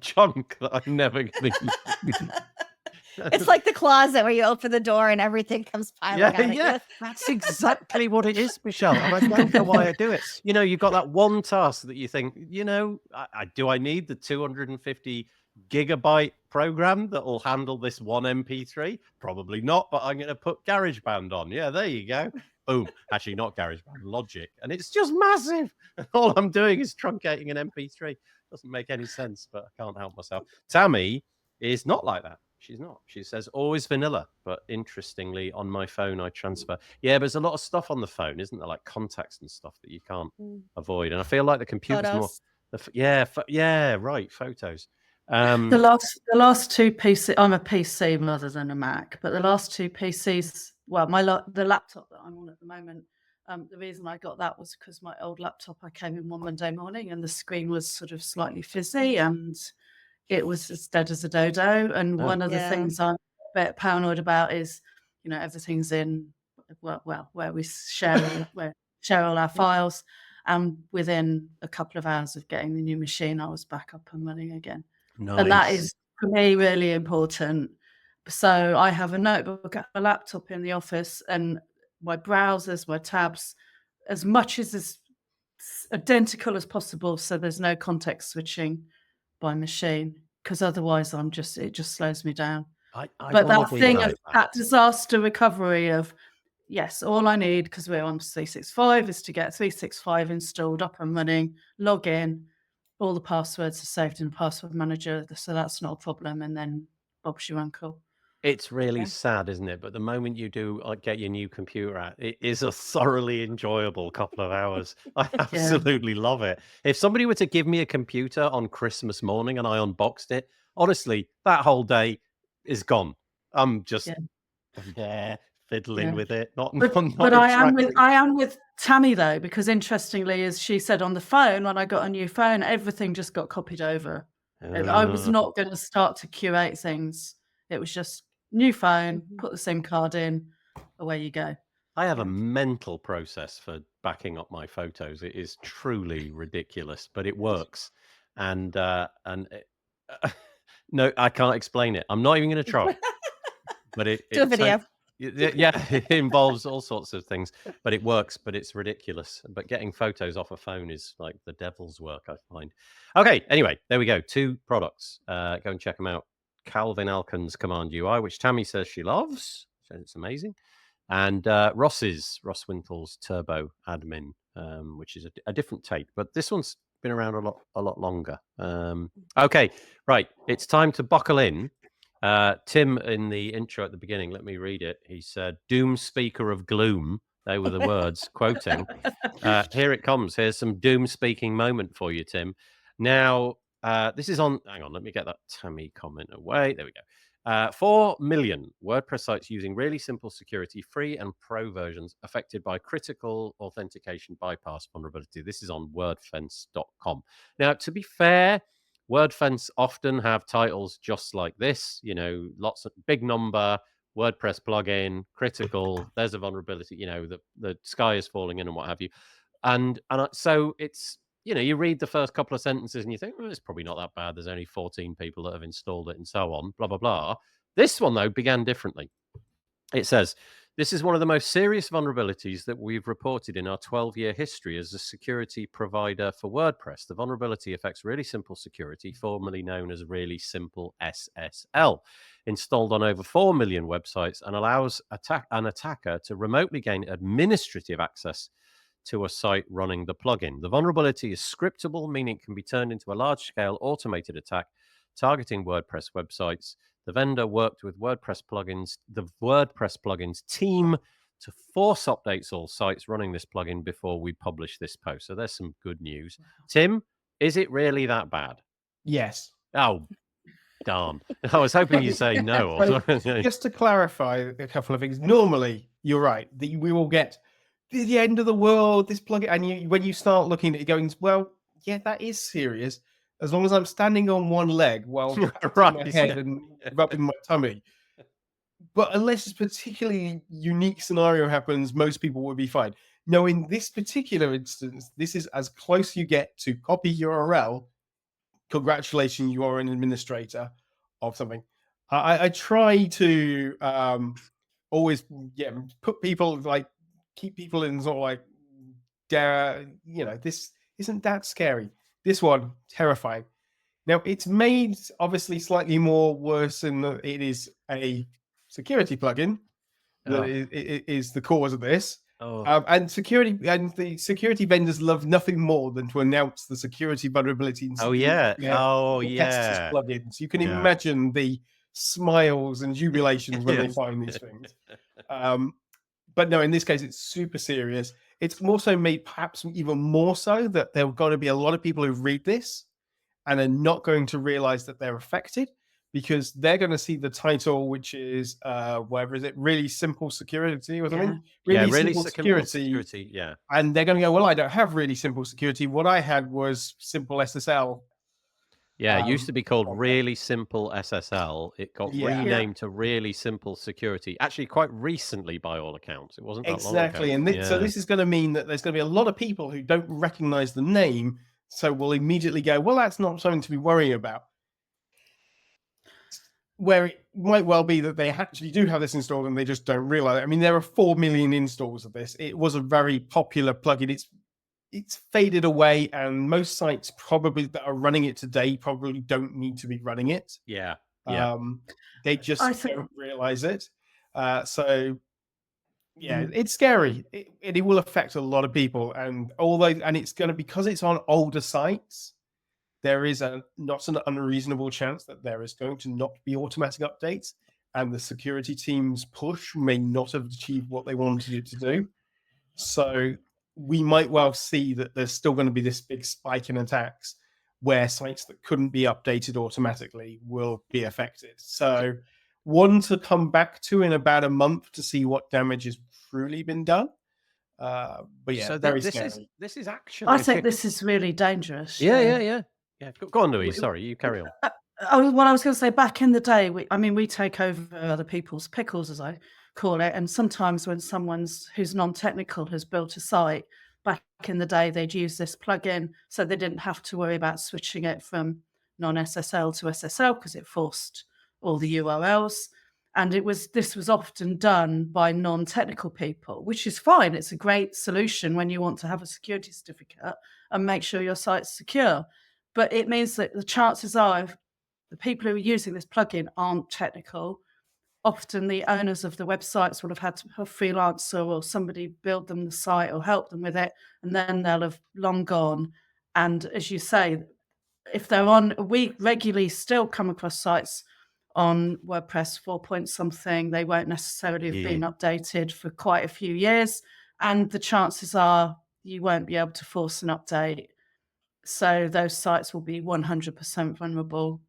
junk that I'm never going to use. It's like the closet where you open the door and everything comes piling out. Yeah, that's exactly what it is, Michelle. And I don't know why I do it. You've got that one task that you think, do I need the 250 gigabyte program that will handle this one MP3? Probably not, but I'm going to put GarageBand on. Yeah, there you go. Boom. Actually, not GarageBand, Logic. And it's just massive. All I'm doing is truncating an MP3. Doesn't make any sense, but I can't help myself. Tammy is not like that. She's not. She says always vanilla, but interestingly, on my phone I transfer. Yeah, but there's a lot of stuff on the phone, isn't there? Like contacts and stuff that you can't avoid. And I feel like the computer's Photos. more. Right, photos. The last two PC. I'm a PC rather than a Mac, but the last two PCs. Well, the laptop that I'm on at the moment. The reason I got that was because my old laptop, I came in one Monday morning and the screen was sort of slightly fizzy and it was as dead as a dodo. And one of the things I'm a bit paranoid about is, everything's in, where we share all our files. And within a couple of hours of getting the new machine, I was back up and running again. Nice. And that is, for me, really important. So I have a notebook, a laptop in the office, and my browsers, my tabs, as much as identical as possible, so there's no context switching by machine, because otherwise it just slows me down. But that thing of that disaster recovery of, yes, all I need, because we're on 365, is to get 365 installed, up and running, log in, all the passwords are saved in the password manager, so that's not a problem, and then Bob's your uncle. It's really sad, isn't it? But the moment you do get your new computer out, it is a thoroughly enjoyable couple of hours. I absolutely love it. If somebody were to give me a computer on Christmas morning and I unboxed it, honestly, that whole day is gone. I'm just fiddling with it. But I am with Tammy though, because interestingly, as she said on the phone, when I got a new phone, everything just got copied over. I was not going to start to curate things. It was just new phone, put the SIM card in, away you go. I have a mental process for backing up my photos. It is truly ridiculous, but it works. And no, I can't explain it. I'm not even going to try. But do a video. It involves all sorts of things, but it works. But it's ridiculous. But getting photos off a phone is like the devil's work, I find. Okay, anyway, there we go. 2 products. Go and check them out. Calvin Alkin's Command UI, which Tammy says she loves. Says it's amazing. And Ross Winthall's Turbo Admin, which is a different take, but this one's been around a lot longer. Okay, right. It's time to buckle in. Tim, in the intro at the beginning, let me read it. He said, "Doom speaker of gloom, They were the words quoting. Here it comes. Here's some doom-speaking moment for you, Tim. Now, this is on... Hang on, let me get that Tammy comment away. There we go. 4 million WordPress sites using really simple security, free and pro versions affected by critical authentication bypass vulnerability. This is on wordfence.com. Now, to be fair, WordFence often have titles just like this, lots of big number, WordPress plugin, critical, there's a vulnerability, the sky is falling in and what have you. And so it's, you read the first couple of sentences and you think, well, it's probably not that bad. There's only 14 people that have installed it and so on, blah, blah, blah. This one, though, began differently. It says, this is one of the most serious vulnerabilities that we've reported in our 12-year history as a security provider for WordPress. The vulnerability affects really simple security, formerly known as really simple SSL, installed on over 4 million websites and allows an attacker to remotely gain administrative access to a site running the plugin. The vulnerability is scriptable, meaning it can be turned into a large-scale automated attack targeting WordPress websites. The vendor worked with the WordPress plugins team to force updates all sites running this plugin before we publish this post. So there's some good news. Tim, is it really that bad? Yes. Oh, darn. I was hoping you'd say no. Just to clarify a couple of things. Normally, you're right. We will get the end of the world, this plugin. And when you start looking at it going, well, yeah, that is serious. As long as I'm standing on one leg while my head and rubbing my tummy. But unless a particularly unique scenario happens, most people will be fine. No, in this particular instance, this is as close you get to copy URL. Congratulations, you are an administrator of something. I try to always put people, like, keep people in sort of like, this isn't that scary. This one, terrifying. Now, it's made obviously slightly more worse in that it is a security plugin that is the cause of this. And the security vendors love nothing more than to announce the security vulnerability. Plugins. You can imagine the smiles and jubilations when they find these things. But no, in this case, it's super serious. It's also made perhaps even more so that there are going to be a lot of people who read this and are not going to realize that they're affected, because they're going to see the title, which is whatever is it, really simple security or something? Really simple security. Yeah. And they're going to go, well, I don't have really simple security. What I had was simple SSL. Yeah, it used to be called Really Simple SSL. It got renamed to Really Simple Security. Actually, quite recently, by all accounts. It wasn't that long ago. Exactly. And so this is going to mean that there's going to be a lot of people who don't recognize the name, so will immediately go, well, that's not something to be worrying about. Where it might well be that they actually do have this installed and they just don't realize it. I mean, there are 4 million installs of this. It was a very popular plugin. It's faded away, and most sites probably that are running it today probably don't need to be running it. They just don't realize it. It's scary. It will affect a lot of people, and it's going to, because it's on older sites, there is not an unreasonable chance that there is going to not be automatic updates, and the security team's push may not have achieved what they wanted it to do. So we might well see that there's still going to be this big spike in attacks where sites that couldn't be updated automatically will be affected. So one to come back to in about a month to see what damage has truly been done. But yeah, so very scary. This is actually... I think this is really dangerous. Yeah. Go on, Louise. Sorry, you carry on. I was going to say, back in the day, we take over other people's pickles, as I call it, and sometimes when who's non-technical has built a site, back in the day they'd use this plugin, so they didn't have to worry about switching it from non-SSL to SSL because it forced all the URLs. And this was often done by non-technical people, which is fine. It's a great solution when you want to have a security certificate and make sure your site's secure. But it means that the chances are the people who are using this plugin aren't technical. Often the owners of the websites will have had a freelancer or somebody build them the site or help them with it, and then they'll have long gone. And as you say, if they're on, we regularly still come across sites on WordPress 4 point something. They won't necessarily have been updated for quite a few years. and the chances are you won't be able to force an update. So those sites will be 100% vulnerable.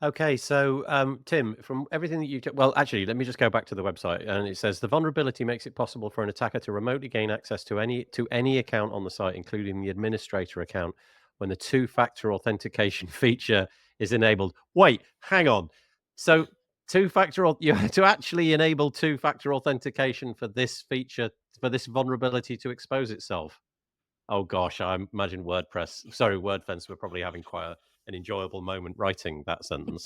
Okay, so Tim, from everything that you well, actually, let me just go back to the website, and it says the vulnerability makes it possible for an attacker to remotely gain access to any account on the site, including the administrator account, when the two-factor authentication feature is enabled. Wait, hang on. So you have to actually enable two-factor authentication for this feature, for this vulnerability to expose itself. Oh gosh, I imagine WordFence were probably having quite an enjoyable moment writing that sentence.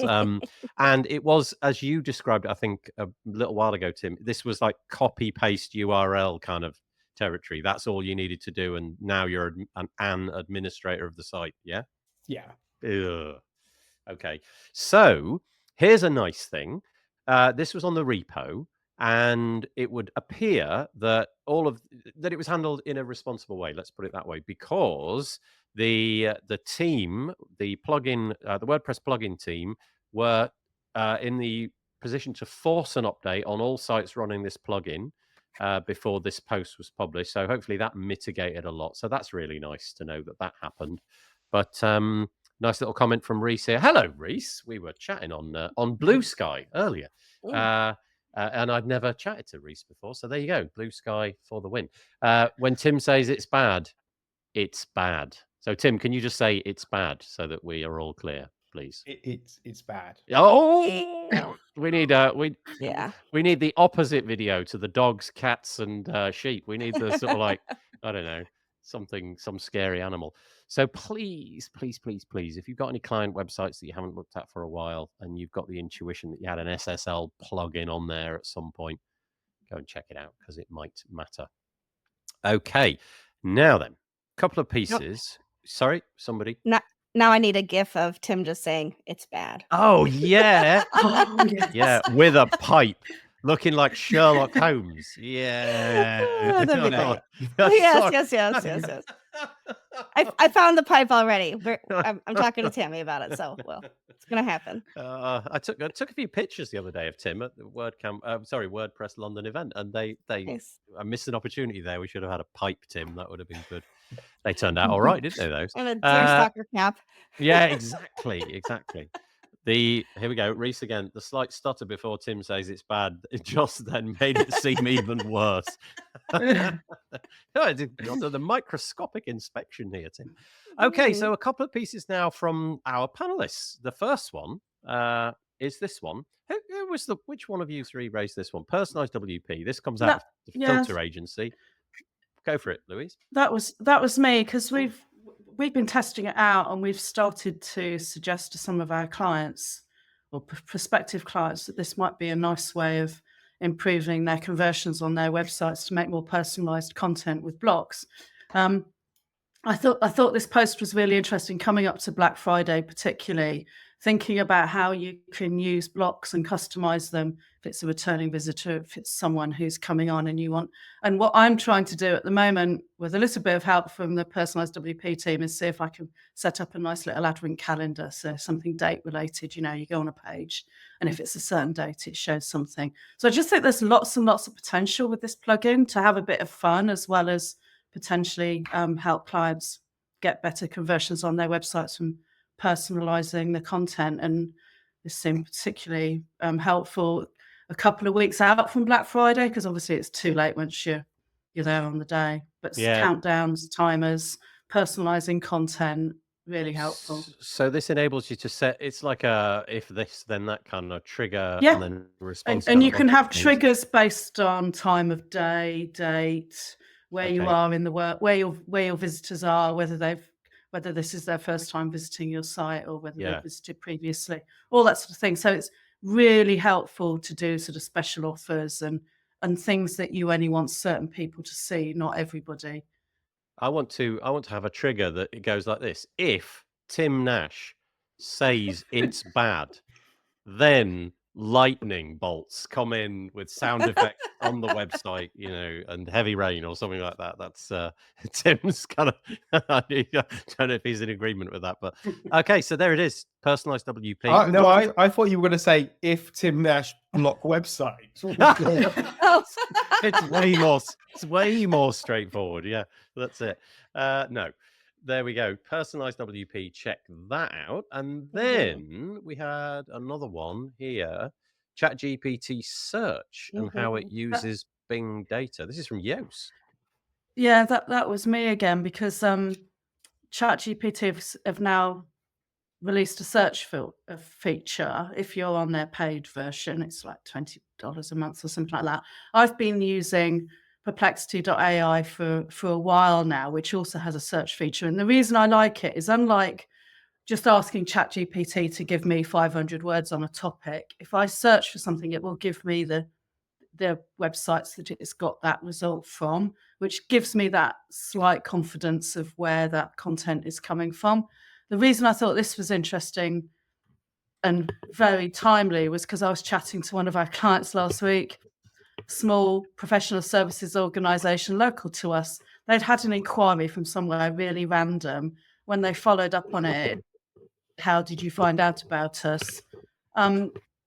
And it was, as you described it, I think a little while ago, Tim, this was like copy paste URL kind of territory. That's all you needed to do. And now you're an administrator of the site. Yeah. Yeah. Ugh. Okay. So here's a nice thing. This was on the repo, and it would appear that it was handled in a responsible way. Let's put it that way, because the team, the WordPress plugin team, were in the position to force an update on all sites running this plugin before this post was published. So hopefully that mitigated a lot. So that's really nice to know that happened. But nice little comment from Reese here. Hello, Reese. We were chatting on Bluesky earlier. And I'd never chatted to Reese before. So there you go. Bluesky for the win. When Tim says it's bad, it's bad. So, Tim, can you just say it's bad so that we are all clear, please? It's bad. Oh, we need Yeah. we need the opposite video to the dogs, cats, and sheep. We need the sort of like, I don't know, some scary animal. So please, please, please, please, if you've got any client websites that you haven't looked at for a while and you've got the intuition that you had an SSL plugin on there at some point, go and check it out because it might matter. Okay, now then, a couple of pieces. Sorry, somebody. Now I need a GIF of Tim just saying it's bad. Oh yeah, Oh, yes. yeah, with a pipe, looking like Sherlock Holmes. Yeah, Oh, that'd be great. Yes, Yes. I found the pipe already. I'm talking to Tammy about it, so it's gonna happen. I took a few pictures the other day of Tim at the WordPress London event, and they Nice. I missed an opportunity there. We should have had a pipe, Tim. That would have been good. They turned out all right, didn't they? Those And a deerstalker cap. Yeah, exactly. Here we go, Reese again. The slight stutter before Tim says it's bad, it just then made it seem even worse. Under the microscopic inspection here, Tim. Okay, so a couple of pieces now from our panelists. The first one is this one. Which one of you three raised this one? Personalized WP. This comes out of the filter agency. Go for it, Louise. That was me, because we've been testing it out, and we've started to suggest to some of our clients or prospective clients that this might be a nice way of improving their conversions on their websites to make more personalized content with blocks. I thought this post was really interesting, coming up to Black Friday, particularly thinking about how you can use blocks and customize them if it's a returning visitor, if it's someone who's coming on and you want. And what I'm trying to do at the moment, with a little bit of help from the personalized WP team, is see if I can set up a nice little advent calendar. So something date related, you go on a page, and if it's a certain date, it shows something. So I just think there's lots and lots of potential with this plugin to have a bit of fun, as well as potentially help clients get better conversions on their websites from personalizing the content. And this seemed particularly helpful a couple of weeks out from Black Friday, because obviously it's too late once you're there on the day. But countdowns, timers, personalizing content, really helpful. So this enables you to set, it's like a if this then that kind of trigger, Yeah. and then response. And you can have triggers based on time of day, date, where you Okay. are in the work, where your visitors are, whether this is their first time visiting your site or whether they've visited previously, all that sort of thing. So it's really helpful to do sort of special offers and things that you only want certain people to see, not everybody. I want to have a trigger that it goes like this. If Tim Nash says it's bad, then lightning bolts come in with sound effects on the website, and heavy rain or something like that. That's Tim's kind of I don't know if he's in agreement with that, but okay, so there it is. Personalized WP. No, I thought you were going to say if Tim Nash block websites. Oh, It's way more straightforward. Yeah, that's it. No, there we go. Personalized WP. Check that out. And then we had another one here. ChatGPT search and how it uses Bing data. This is from Yoast. Yeah, that was me again, because ChatGPT have now released a search feature. If you're on their paid version, it's like $20 a month or something like that. I've been using Perplexity.ai for a while now, which also has a search feature. And the reason I like it is, unlike just asking ChatGPT to give me 500 words on a topic, if I search for something, it will give me the websites that it's got that result from, which gives me that slight confidence of where that content is coming from. The reason I thought this was interesting and very timely was because I was chatting to one of our clients last week, small professional services organisation local to us. They'd had an inquiry from somewhere really random. When they followed up on it, how did you find out about us?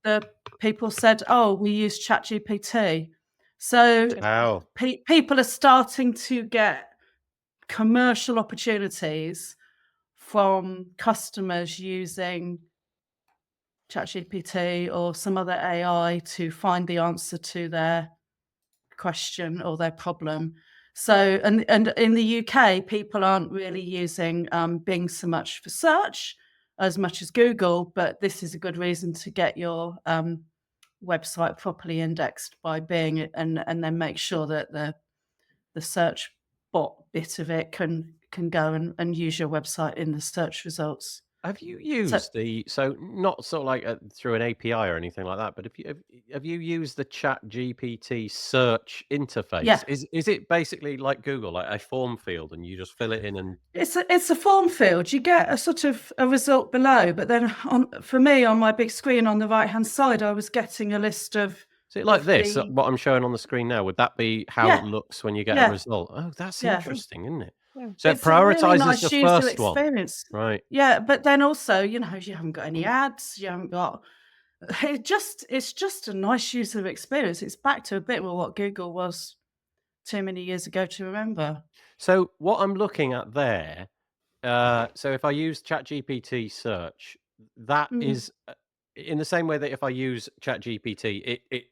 The people said, oh, we use ChatGPT. So Wow. people are starting to get commercial opportunities from customers using ChatGPT or some other AI to find the answer to their question or their problem. So, and in the UK, people aren't really using Bing so much for search as much as Google, but this is a good reason to get your website properly indexed by Bing, and then make sure that the search bot bit of it can go and use your website in the search results. Have you used so not sort of like through an API or anything like that, but have you used the ChatGPT search interface? Yeah. Is it basically like Google, like a form field, and you just fill it in and It's a form field. You get a sort of a result below, but then for me on my big screen on the right hand side, I was getting a list of. is it like this? What I'm showing on the screen now, would that be how it looks when you get a result? Oh, that's interesting, isn't it? Yeah. So It's it prioritizes a really nice the user first one, experience. right? Yeah, but then also, you haven't got any ads. You haven't got. It's just a nice user experience. It's back to a bit more what Google was too many years ago to remember. So what I'm looking at there, so if I use ChatGPT search, that is in the same way that if I use ChatGPT, it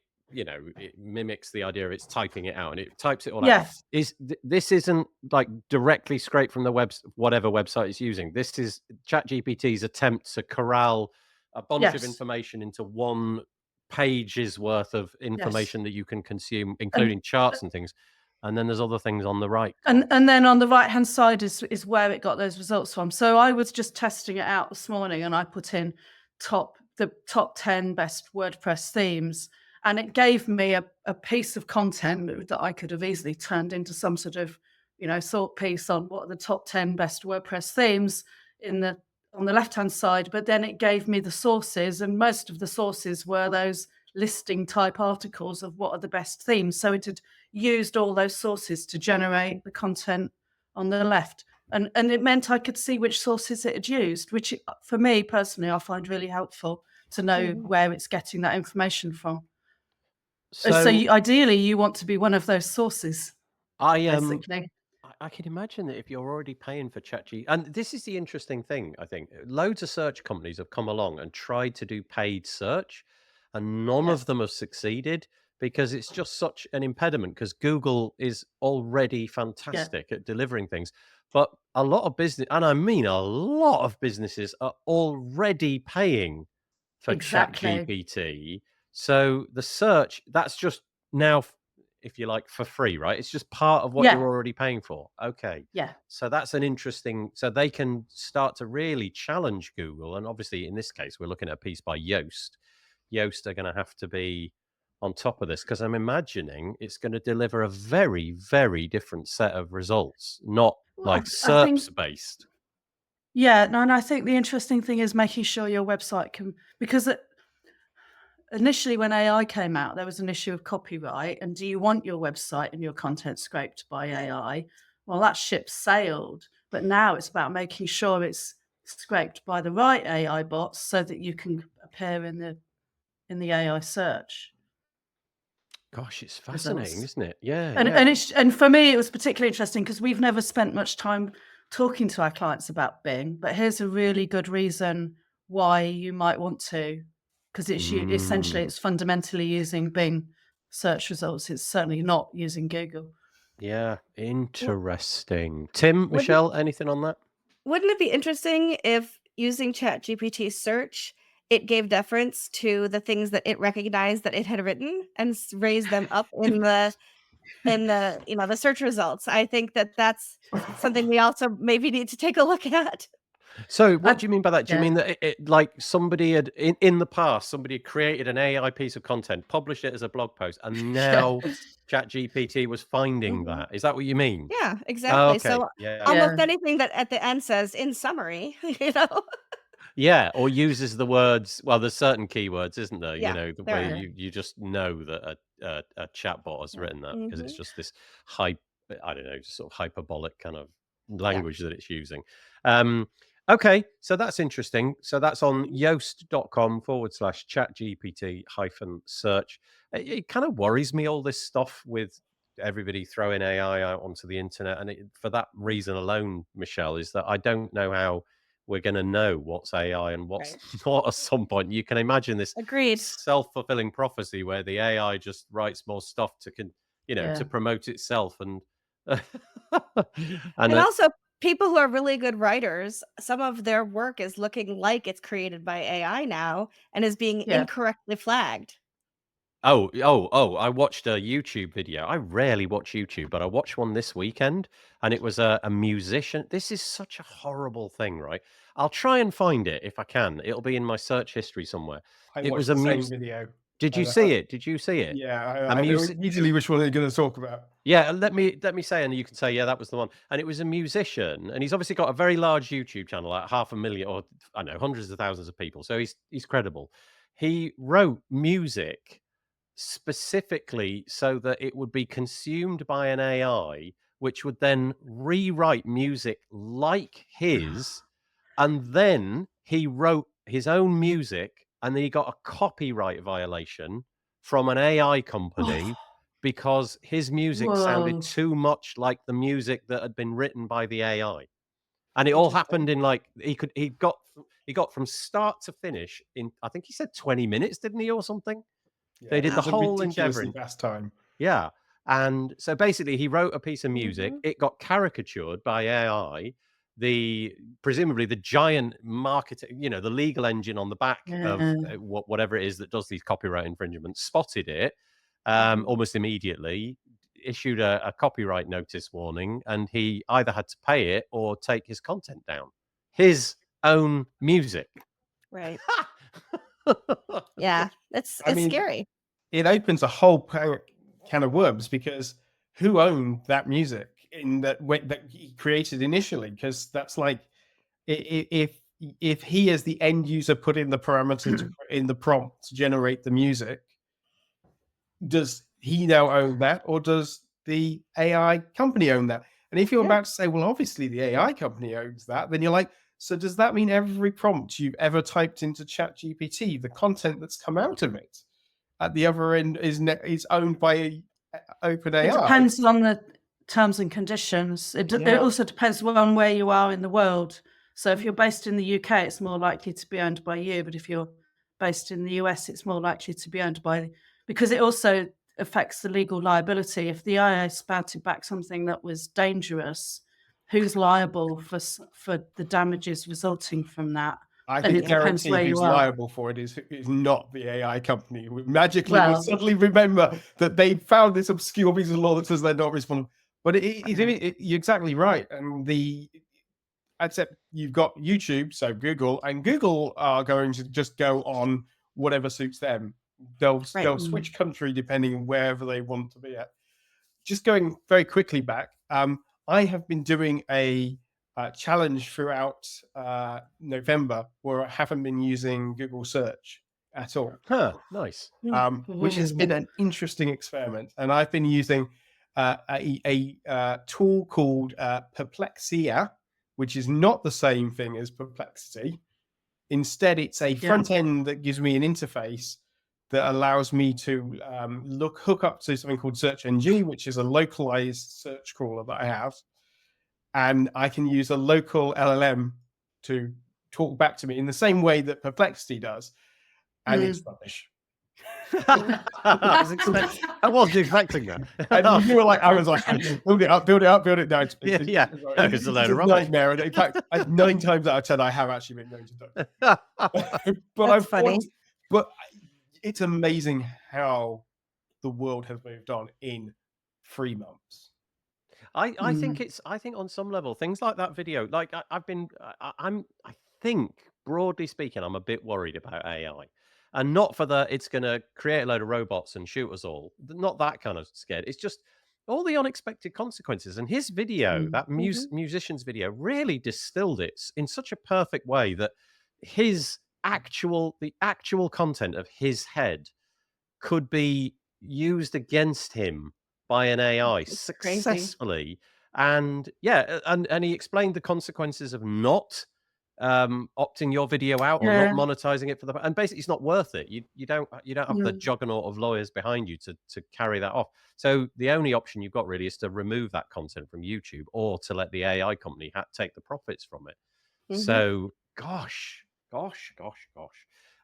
mimics the idea of it's typing it out and it types it all out. Yes. This isn't like directly straight from the whatever website it's using. This is ChatGPT's attempt to corral a bunch of information into one page's worth of information that you can consume, including charts and things. And then there's other things on the right. And then on the right hand side is where it got those results from. So I was just testing it out this morning, and I put in the top 10 best WordPress themes, and it gave me a piece of content that I could have easily turned into some sort of thought piece on what are the top 10 best WordPress themes on the left hand side. But then it gave me the sources, and most of the sources were those listing type articles of what are the best themes. So it had used all those sources to generate the content on the left, and it meant I could see which sources it had used, which for me personally I find really helpful to know where it's getting that information from. So ideally you want to be one of those sources. Basically. I can imagine that if you're already paying for ChatGPT, and this is the interesting thing, I think loads of search companies have come along and tried to do paid search, and none of them have succeeded because it's just such an impediment, because Google is already fantastic at delivering things. But a lot of business, and I mean a lot of businesses, are already paying for ChatGPT. So the search, that's just now, if you like, for free, right? It's just part of what you're already paying for. Okay. Yeah. So that's an interesting, so they can start to really challenge Google. And obviously in this case, we're looking at a piece by Yoast. Yoast are going to have to be on top of this, because I'm imagining it's going to deliver a very, very different set of results, not like SERPs based. Yeah, no, and I think the interesting thing is making sure your website can, because initially when AI came out, there was an issue of copyright, and do you want your website and your content scraped by AI? Well, that ship sailed, but now it's about making sure it's scraped by the right AI bots so that you can appear in the in the AI search Gosh, it's results. fascinating, isn't it? Yeah, And yeah. and for me, it was particularly interesting because we've never spent much time talking to our clients about Bing, but here's a really good reason why you might want to, because essentially it's fundamentally using Bing search results. It's certainly not using Google. Yeah, interesting. Tim, Wouldn't- Michelle, anything on that? Wouldn't it be interesting if using ChatGPT search, it gave deference to the things that it recognized that it had written and raised them up in the the search results? I think that that's something we also maybe need to take a look at. So what do you mean by that? Do you yeah. mean that it like somebody had in the past, somebody had created an AI piece of content, published it as a blog post, and now ChatGPT was finding Mhm. that? Is that what you mean? Yeah, Oh, exactly. okay. So Yeah. almost Yeah. anything that at the end says in summary, you know. Yeah, or uses the words. Well, there's certain keywords, isn't there? Yeah, The there way are. you just know that a chatbot has written that because it's Mhm. just this I don't know, just sort of hyperbolic kind of Yeah. language that it's using. Okay, so that's interesting. So that's on yoast.com/chatgpt-search. It kind of worries me, all this stuff with everybody throwing AI out onto the internet, and for that reason alone, Michelle, is that I don't know how we're going to know what's AI and what's Right. not at some point. You can imagine this Agreed. self-fulfilling prophecy where the AI just writes more stuff to Yeah. promote itself and And also people who are really good writers, some of their work is looking like it's created by AI now and is being Yeah. incorrectly flagged. Oh, I watched a YouTube video. I rarely watch YouTube, but I watched one this weekend, and it was a musician. This is such a horrible thing, right? I'll try and find it if I can. It'll be in my search history somewhere. I It was watched a the same video. Did you and, see it? Did you see it? Yeah, A I know music. immediately which one you're going to talk about. Yeah, let me say, and you can say, yeah, that was the one. And it was a musician, and he's obviously got a very large YouTube channel, like 500,000, or I don't know, hundreds of thousands of people. So he's credible. He wrote music specifically so that it would be consumed by an AI, which would then rewrite music like his, and then he wrote his own music, and then he got a copyright violation from an AI company because his music sounded Whoa. too much like the music that had been written by the AI. And it all happened in like he got from start to finish in, I think he said 20 minutes, didn't he, or something? Yeah, They did it the was a whole endeavor ridiculously in, fast time. yeah. And so basically he wrote a piece of music. Mhm. It got caricatured by AI. Presumably the giant marketing, the legal engine on the back of Yeah. whatever it is that does these copyright infringements, spotted it almost immediately, issued a copyright notice warning, and he either had to pay it or take his content down. His own music. Right. Yeah. It's I mean, scary. it opens a whole can of worms, because who owned that music in that way that he created initially? Because that's like, if he as the end user put in the parameter in the prompt to generate the music, does he now own that, or does the AI company own that? And if you're Yeah. about to say, well, obviously the AI company owns that, then you're like, so does that mean every prompt you've ever typed into ChatGPT, the content that's come out of it at the other end is owned by OpenAI? It depends on the terms and conditions. It Yeah. also depends on where you are in the world. So if you're based in the UK, it's more likely to be owned by you. But if you're based in the US, it's more likely to be owned by, because it also affects the legal liability. If the IA spouted back something that was dangerous, who's liable for the damages resulting from that? I And think it depends guarantee where who's you are. liable for it is not the AI company, who magically will Well- suddenly remember that they found this obscure piece of law that says they're not responsible. But you're exactly right. And except you've got YouTube, so Google, and Google are going to just go on whatever suits them. They'll switch country depending on wherever they want to be at. Just going very quickly back, I have been doing a challenge throughout November where I haven't been using Google search at all. Huh, nice. Which has been an interesting experiment. And I've been using a tool called Perplexity.ai, which is not the same thing as Perplexity. Instead, it's a front end that gives me an interface that allows me to hook up to something called SearchNG, which is a localized search crawler that I have. And I can use a local LLM to talk back to me in the same way that Perplexity does. And it's rubbish. I wasn't expecting that. And you were like, I was like, build it up, build it down. Yeah. It's a load of a rubbish. nightmare. And in fact, 9 times out of 10, I have actually been known to do it. But That's funny. But it's amazing how the world has moved on in 3 months. I think on some level things like that video, like I think broadly speaking, I'm a bit worried about AI, and not for the it's going to create a load of robots and shoot us all. Not that kind of scared. It's just all the unexpected consequences. And his video, that musician's video, really distilled it in such a perfect way that the actual content of his head could be used against him by an AI successfully. And and he explained the consequences of not opting your video out or not monetizing it for and basically it's not worth it. You don't have the juggernaut of lawyers behind you to carry that off. So the only option you've got really is to remove that content from YouTube or to let the AI company take the profits from it. So gosh.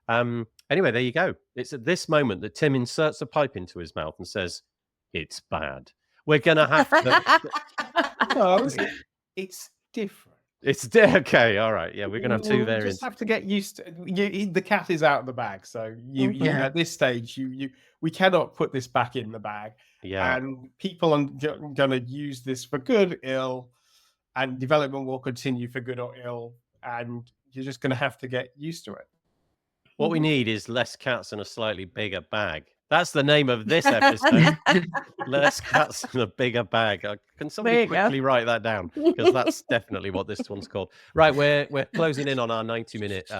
Anyway, there you go. It's at this moment that Tim inserts a pipe into his mouth and says, "It's bad." We're gonna have to. No, it's different. It's okay. All right. Yeah, we're gonna have 2 variants. Just have to get used to. The cat is out of the bag. So you at this stage, we cannot put this back in the bag. Yeah. And people are gonna use this for good, ill, and development will continue for good or ill, and you're just gonna have to get used to it. What we need is less cats in a slightly bigger bag. That's the name of this episode. Less cats in a bigger bag. Can somebody quickly write that down? Because that's definitely what this one's called. Right, we're closing in on our 90-minute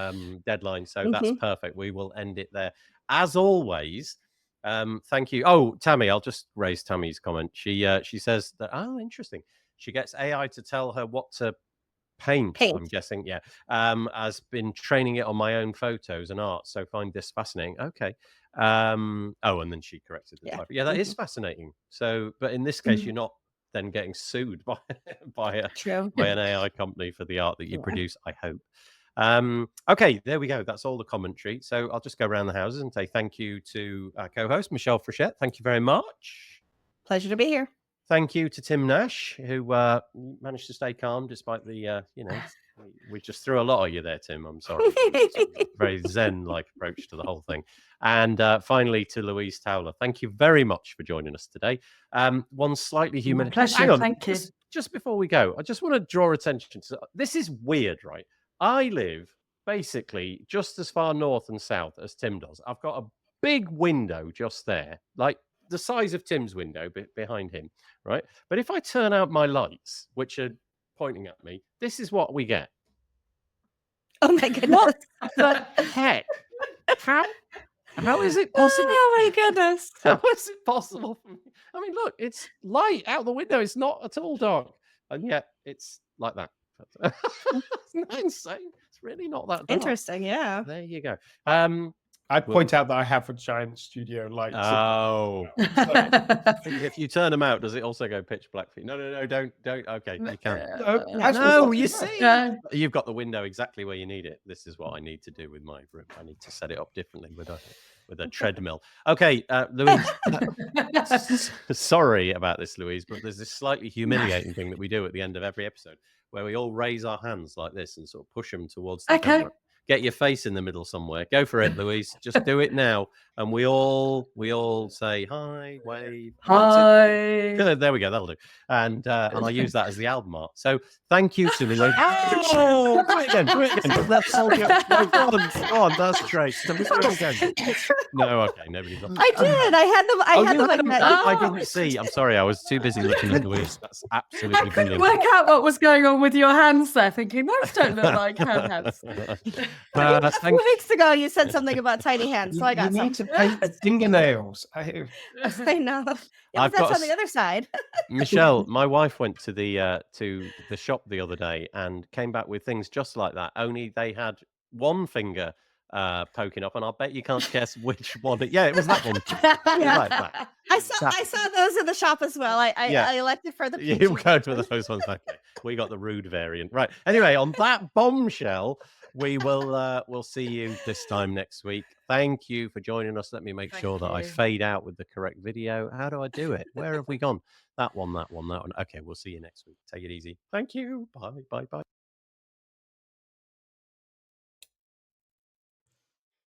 deadline, so that's perfect. We will end it there. As always, thank you. Oh, Tammy, I'll just raise Tammy's comment. She says that, interesting. She gets AI to tell her what to paint. I'm guessing, has been training it on my own photos and art, so find this fascinating. Okay. And then she corrected the typo. Yeah, that is fascinating. So, but in this case, you're not then getting sued by an AI company for the art that you produce, I hope. Okay, there we go. That's all the commentary. So I'll just go around the houses and say thank you to our co-host, Michelle Frechette. Thank you very much. Pleasure to be here. Thank you to Tim Nash, who managed to stay calm despite the, we just threw a lot at you there, Tim. I'm sorry. Very zen-like approach to the whole thing. And finally to Louise Towler. Thank you very much for joining us today. One slightly human... Pleasure. Hang on, thank you. Just before we go, I just want to draw attention to... This is weird, right? I live basically just as far north and south as Tim does. I've got a big window just there, like the size of Tim's window behind him, right? But if I turn out my lights, which are pointing at me, this is what we get. Oh my goodness. What the heck? How is it possible? Oh my goodness. How is it possible for me? I mean, look, it's light out the window. It's not at all dark. And yet it's like that. Isn't that insane? It's really not that dark. Interesting, yeah. There you go. I'd point out that I have a giant studio light. Oh. If you turn them out, does it also go pitch black for you? No, don't. Okay, you can't. No, you see. You've got the window exactly where you need it. This is what I need to do with my room. I need to set it up differently with a treadmill. Okay, Louise. Sorry about this, Louise, but there's this slightly humiliating thing that we do at the end of every episode where we all raise our hands like this and sort of push them towards the camera. Get your face in the middle somewhere. Go for it, Louise. Just do it now. And we all say hi, wave. Hi. There we go. That'll do. And I use that as the album art. So thank you to Louise. Oh, do it again. That's all good. No, go on. That's great. So do it again. No, okay. Nobody does. I did. I had them like that. I didn't see. I'm sorry. I was too busy looking at Louise. That's absolutely I couldn't brilliant. work out what was going on with your hands there, thinking those don't look like hands. 2 weeks ago, you said something about tiny hands, so I got You need to paint the fingernails. I know. Yeah, I've that's got on the other side. Michelle, my wife went to the shop the other day and came back with things just like that. Only they had one finger poking up, and I'll bet you can't guess which one. It was that one. It was like that. I saw those in the shop as well. I elected for the peachy. You go to those ones. Okay, we got the rude variant, right? Anyway, on that bombshell, we will we'll see you this time next week. Thank you for joining us. Let me make sure that I fade out with the correct video. How do I do it? Where have we gone? That one. Okay, we'll see you next week. Take it easy. Thank you. Bye.